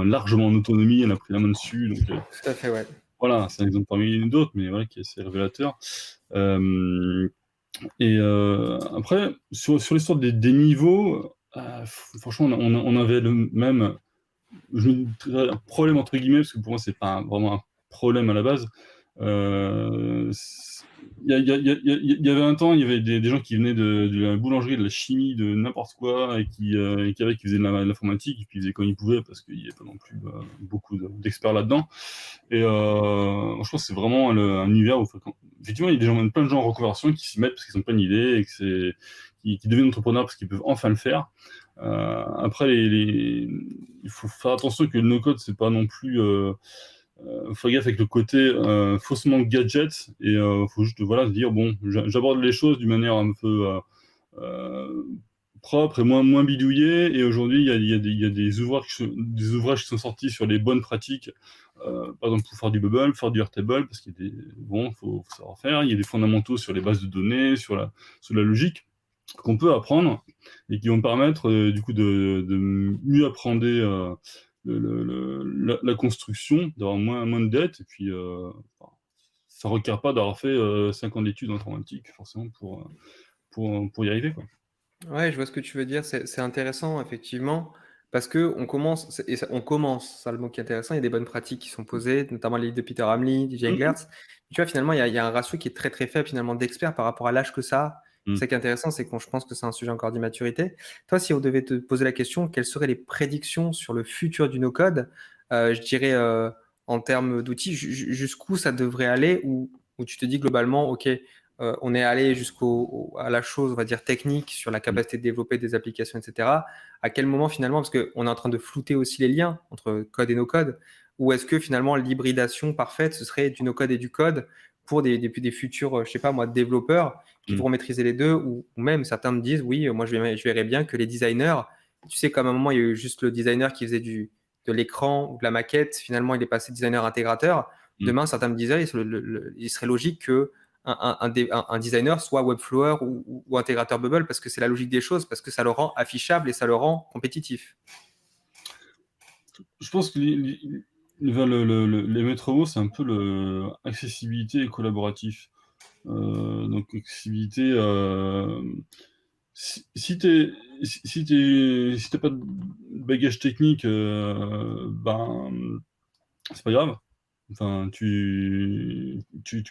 B: largement en autonomie, elle a pris la main dessus. Donc
A: Tout à fait, ouais.
B: voilà, c'est un exemple parmi d'autres, mais voilà, qui est assez révélateur. Et après, sur l'histoire des niveaux, franchement, on avait le même problème, entre guillemets, parce que pour moi, c'est pas vraiment un problème à la base. Il y avait un temps, il y avait des gens qui venaient de la boulangerie, de la chimie, de n'importe quoi, et qui faisaient de l'informatique, et puis ils faisaient comme ils pouvaient, parce qu'il n'y avait pas non plus beaucoup d'experts là-dedans. Et je pense que c'est vraiment un univers où, effectivement, il y a plein de gens en reconversion qui s'y mettent parce qu'ils n'ont pas une idée, et qui deviennent entrepreneurs parce qu'ils peuvent enfin le faire. Après, il faut faire attention que le no-code, c'est pas non plus. Faut gaffe avec le côté faussement gadget, et faut juste, voilà, se dire, bon, j'aborde les choses d'une manière un peu euh, propre et moins bidouillée. Et aujourd'hui, il y a des ouvrages qui sont sortis sur les bonnes pratiques, par exemple pour faire du Bubble, faire du Airtable, parce qu'il y a faut savoir faire. Il y a des fondamentaux sur les bases de données, sur la logique qu'on peut apprendre, et qui vont permettre du coup de mieux appréhender la construction, d'avoir moins de dettes. Et puis ça ne requiert pas d'avoir fait 5 ans d'études en informatique forcément pour y arriver, quoi.
A: Ouais, je vois ce que tu veux dire. C'est intéressant, effectivement, parce que on commence, ça, le mot qui est intéressant. Il y a des bonnes pratiques qui sont posées, notamment les livres de Peter Hamley, DJ
B: Mm,
A: Englertz. Tu vois, finalement, il y a un ratio qui est très, très faible, finalement, d'experts par rapport à l'âge que ça a.
B: mm.
A: Ce qui est intéressant, c'est je pense que c'est un sujet encore d'immaturité. Toi, si on devait te poser la question, quelles seraient les prédictions sur le futur du no-code, je dirais, en termes d'outils, jusqu'où ça devrait aller, ou tu te dis globalement, OK, on est allé à la chose, on va dire, technique sur la capacité de développer des applications, etc. À quel moment finalement, parce qu'on est en train de flouter aussi les liens entre code et no-code, ou est-ce que finalement l'hybridation parfaite, ce serait du no-code et du code pour des futurs, je sais pas moi, développeurs qui
B: Mm.
A: vont maîtriser les deux, ou même certains me disent, oui, moi je verrais bien que les designers, tu sais, comme à un moment, il y a eu juste le designer qui faisait de l'écran ou de la maquette, finalement il est passé designer intégrateur.
B: Mm.
A: Demain, certains me disaient, il serait logique que un designer soit Webflower ou intégrateur Bubble parce que c'est la logique des choses, parce que ça le rend affichable et ça le rend compétitif.
B: Je pense que les maîtres mots, c'est un peu accessibilité et collaboratif. Donc accessibilité, si t'as pas de bagage technique, ben, c'est pas grave. Enfin, tu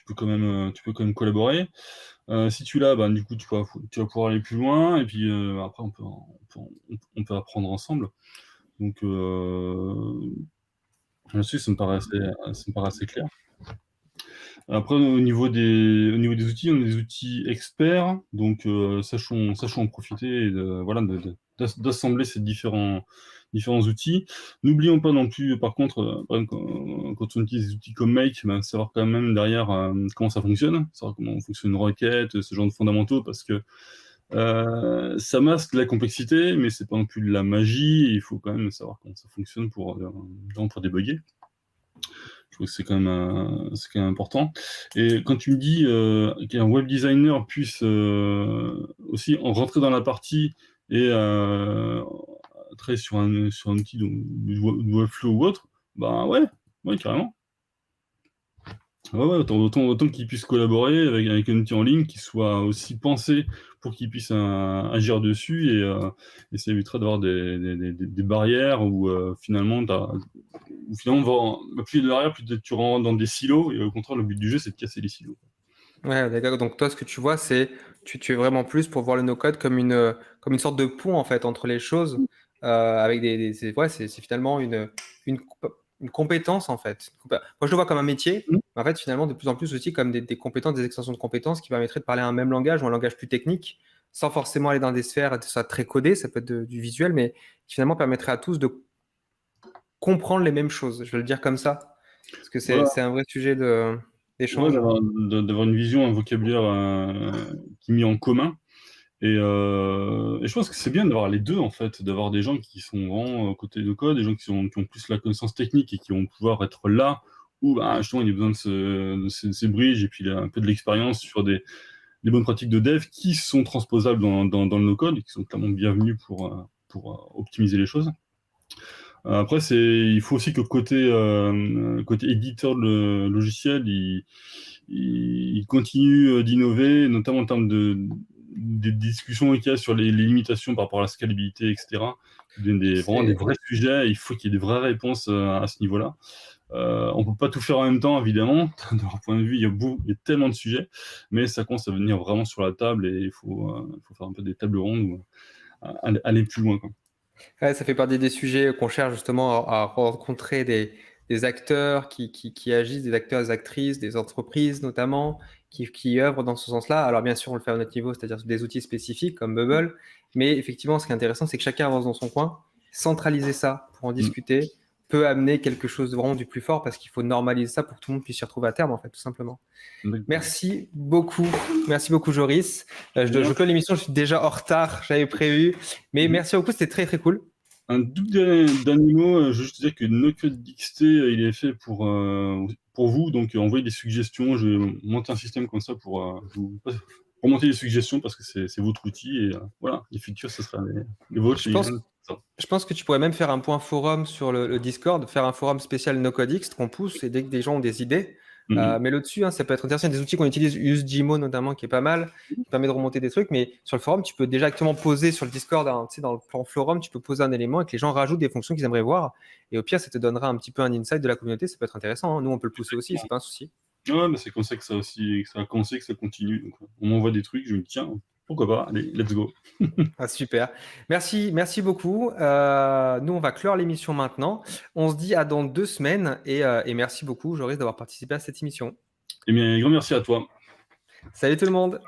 B: peux quand même collaborer. Si tu l'as, ben, du coup, tu vas pouvoir aller plus loin, et puis après, on peut apprendre ensemble. Donc, là-dessus, ça me paraît assez clair. Après, au niveau des outils, on a des outils experts, donc sachons en profiter et voilà, d'assembler ces différents outils. N'oublions pas non plus, par contre, par exemple, quand on utilise des outils comme Make, ben, savoir quand même derrière comment ça fonctionne, savoir comment fonctionne une requête, ce genre de fondamentaux, parce que ça masque la complexité, mais c'est pas non plus de la magie, et il faut quand même savoir comment ça fonctionne pour débugger. Je trouve que c'est quand même important. Et quand tu me dis qu'un web designer puisse aussi rentrer dans la partie et travailler sur un outil de Webflow ou autre, bah ouais, carrément. Ouais, autant qu'ils puissent collaborer avec un outil en ligne qui soit aussi pensé pour qu'ils puissent agir dessus, et ça évitera d'avoir des barrières où finalement, plus derrière, plus tu rentres dans des silos, et au contraire, le but du jeu, c'est de casser les silos.
A: Ouais, d'accord. Donc toi, ce que tu vois, c'est tu es vraiment plus pour voir le no-code comme une sorte de pont en fait entre les choses, avec c'est finalement une, une compétence en fait. Moi, je le vois comme un métier,
B: Mm.
A: mais en fait, finalement, de plus en plus aussi comme des compétences, des extensions de compétences qui permettraient de parler un même langage ou un langage plus technique, sans forcément aller dans des sphères, ça très codé, ça peut être du visuel, mais qui finalement permettrait à tous de comprendre les mêmes choses. Je vais le dire comme ça, parce que
B: Voilà,
A: c'est un vrai sujet
B: ouais,
A: d'échange.
B: d'avoir une vision, un vocabulaire qui est mis en commun. Et je pense que c'est bien d'avoir les deux, en fait, d'avoir des gens qui sont vraiment côté de code, des gens qui ont plus la connaissance technique et qui vont pouvoir être là où bah, justement il y a besoin de ces bridges, et puis un peu de l'expérience sur des bonnes pratiques de dev qui sont transposables dans le no-code, et qui sont clairement bienvenus pour optimiser les choses. Après, il faut aussi que côté éditeur de logiciel, il continue d'innover, notamment en termes des discussions qu'il y a sur les limitations par rapport à la scalabilité, etc. Vraiment des vrais sujets, il faut qu'il y ait des vraies réponses à ce niveau-là. On ne peut pas tout faire en même temps, évidemment. De leur point de vue, il y a tellement de sujets, mais ça commence à venir vraiment sur la table, et il faut faire un peu des tables rondes ou aller plus loin, quoi.
A: Ouais, ça fait partie des sujets qu'on cherche justement à rencontrer des acteurs qui agissent, des acteurs, des actrices, des entreprises notamment, qui œuvrent dans ce sens-là. Alors bien sûr, on le fait à notre niveau, c'est-à-dire des outils spécifiques comme Bubble, mais effectivement, ce qui est intéressant, c'est que chacun avance dans son coin. Centraliser ça pour en
B: Mm.
A: discuter peut amener quelque chose de vraiment du plus fort parce qu'il faut normaliser ça pour que tout le monde puisse s'y retrouver à terme, en fait, tout simplement.
B: D'accord.
A: Merci beaucoup. Merci beaucoup, Joris.
B: Bien.
A: Je clôt l'émission, je suis déjà en retard, j'avais prévu. Mais merci beaucoup, c'était très, très cool.
B: Un tout dernier mot, je veux juste dire que NoCodeXT, il est fait pour vous, donc envoyez des suggestions. Je vais monter un système comme ça pour monter des suggestions, parce que c'est votre outil, et voilà, les futurs, ce sera les vôtres.
A: Je pense, je pense que tu pourrais même faire un point forum sur le Discord, faire un forum spécial NoCodeX qu'on pousse et dès que des gens ont des idées,
B: Mhm.
A: mais là-dessus, hein, ça peut être intéressant. Il y a des outils qu'on utilise, UseGMO notamment, qui est pas mal, qui permet de remonter des trucs, mais sur le forum, tu peux directement poser sur le Discord, hein, tu sais, dans le plan forum, tu peux poser un élément et que les gens rajoutent des fonctions qu'ils aimeraient voir. Et au pire, ça te donnera un petit peu un insight de la communauté, ça peut être intéressant, hein. Nous, on peut le pousser aussi, c'est pas un souci.
B: Ouais, bah c'est comme ça que ça a commencé, que ça continue. Donc, on m'envoie des trucs, je me dis, tiens, pourquoi pas, allez, let's go.
A: Ah, super. Merci beaucoup. Nous, on va clore l'émission maintenant. On se dit à dans 2 semaines et merci beaucoup, Joris, d'avoir participé à cette émission.
B: Eh bien, grand merci à toi.
A: Salut tout le monde!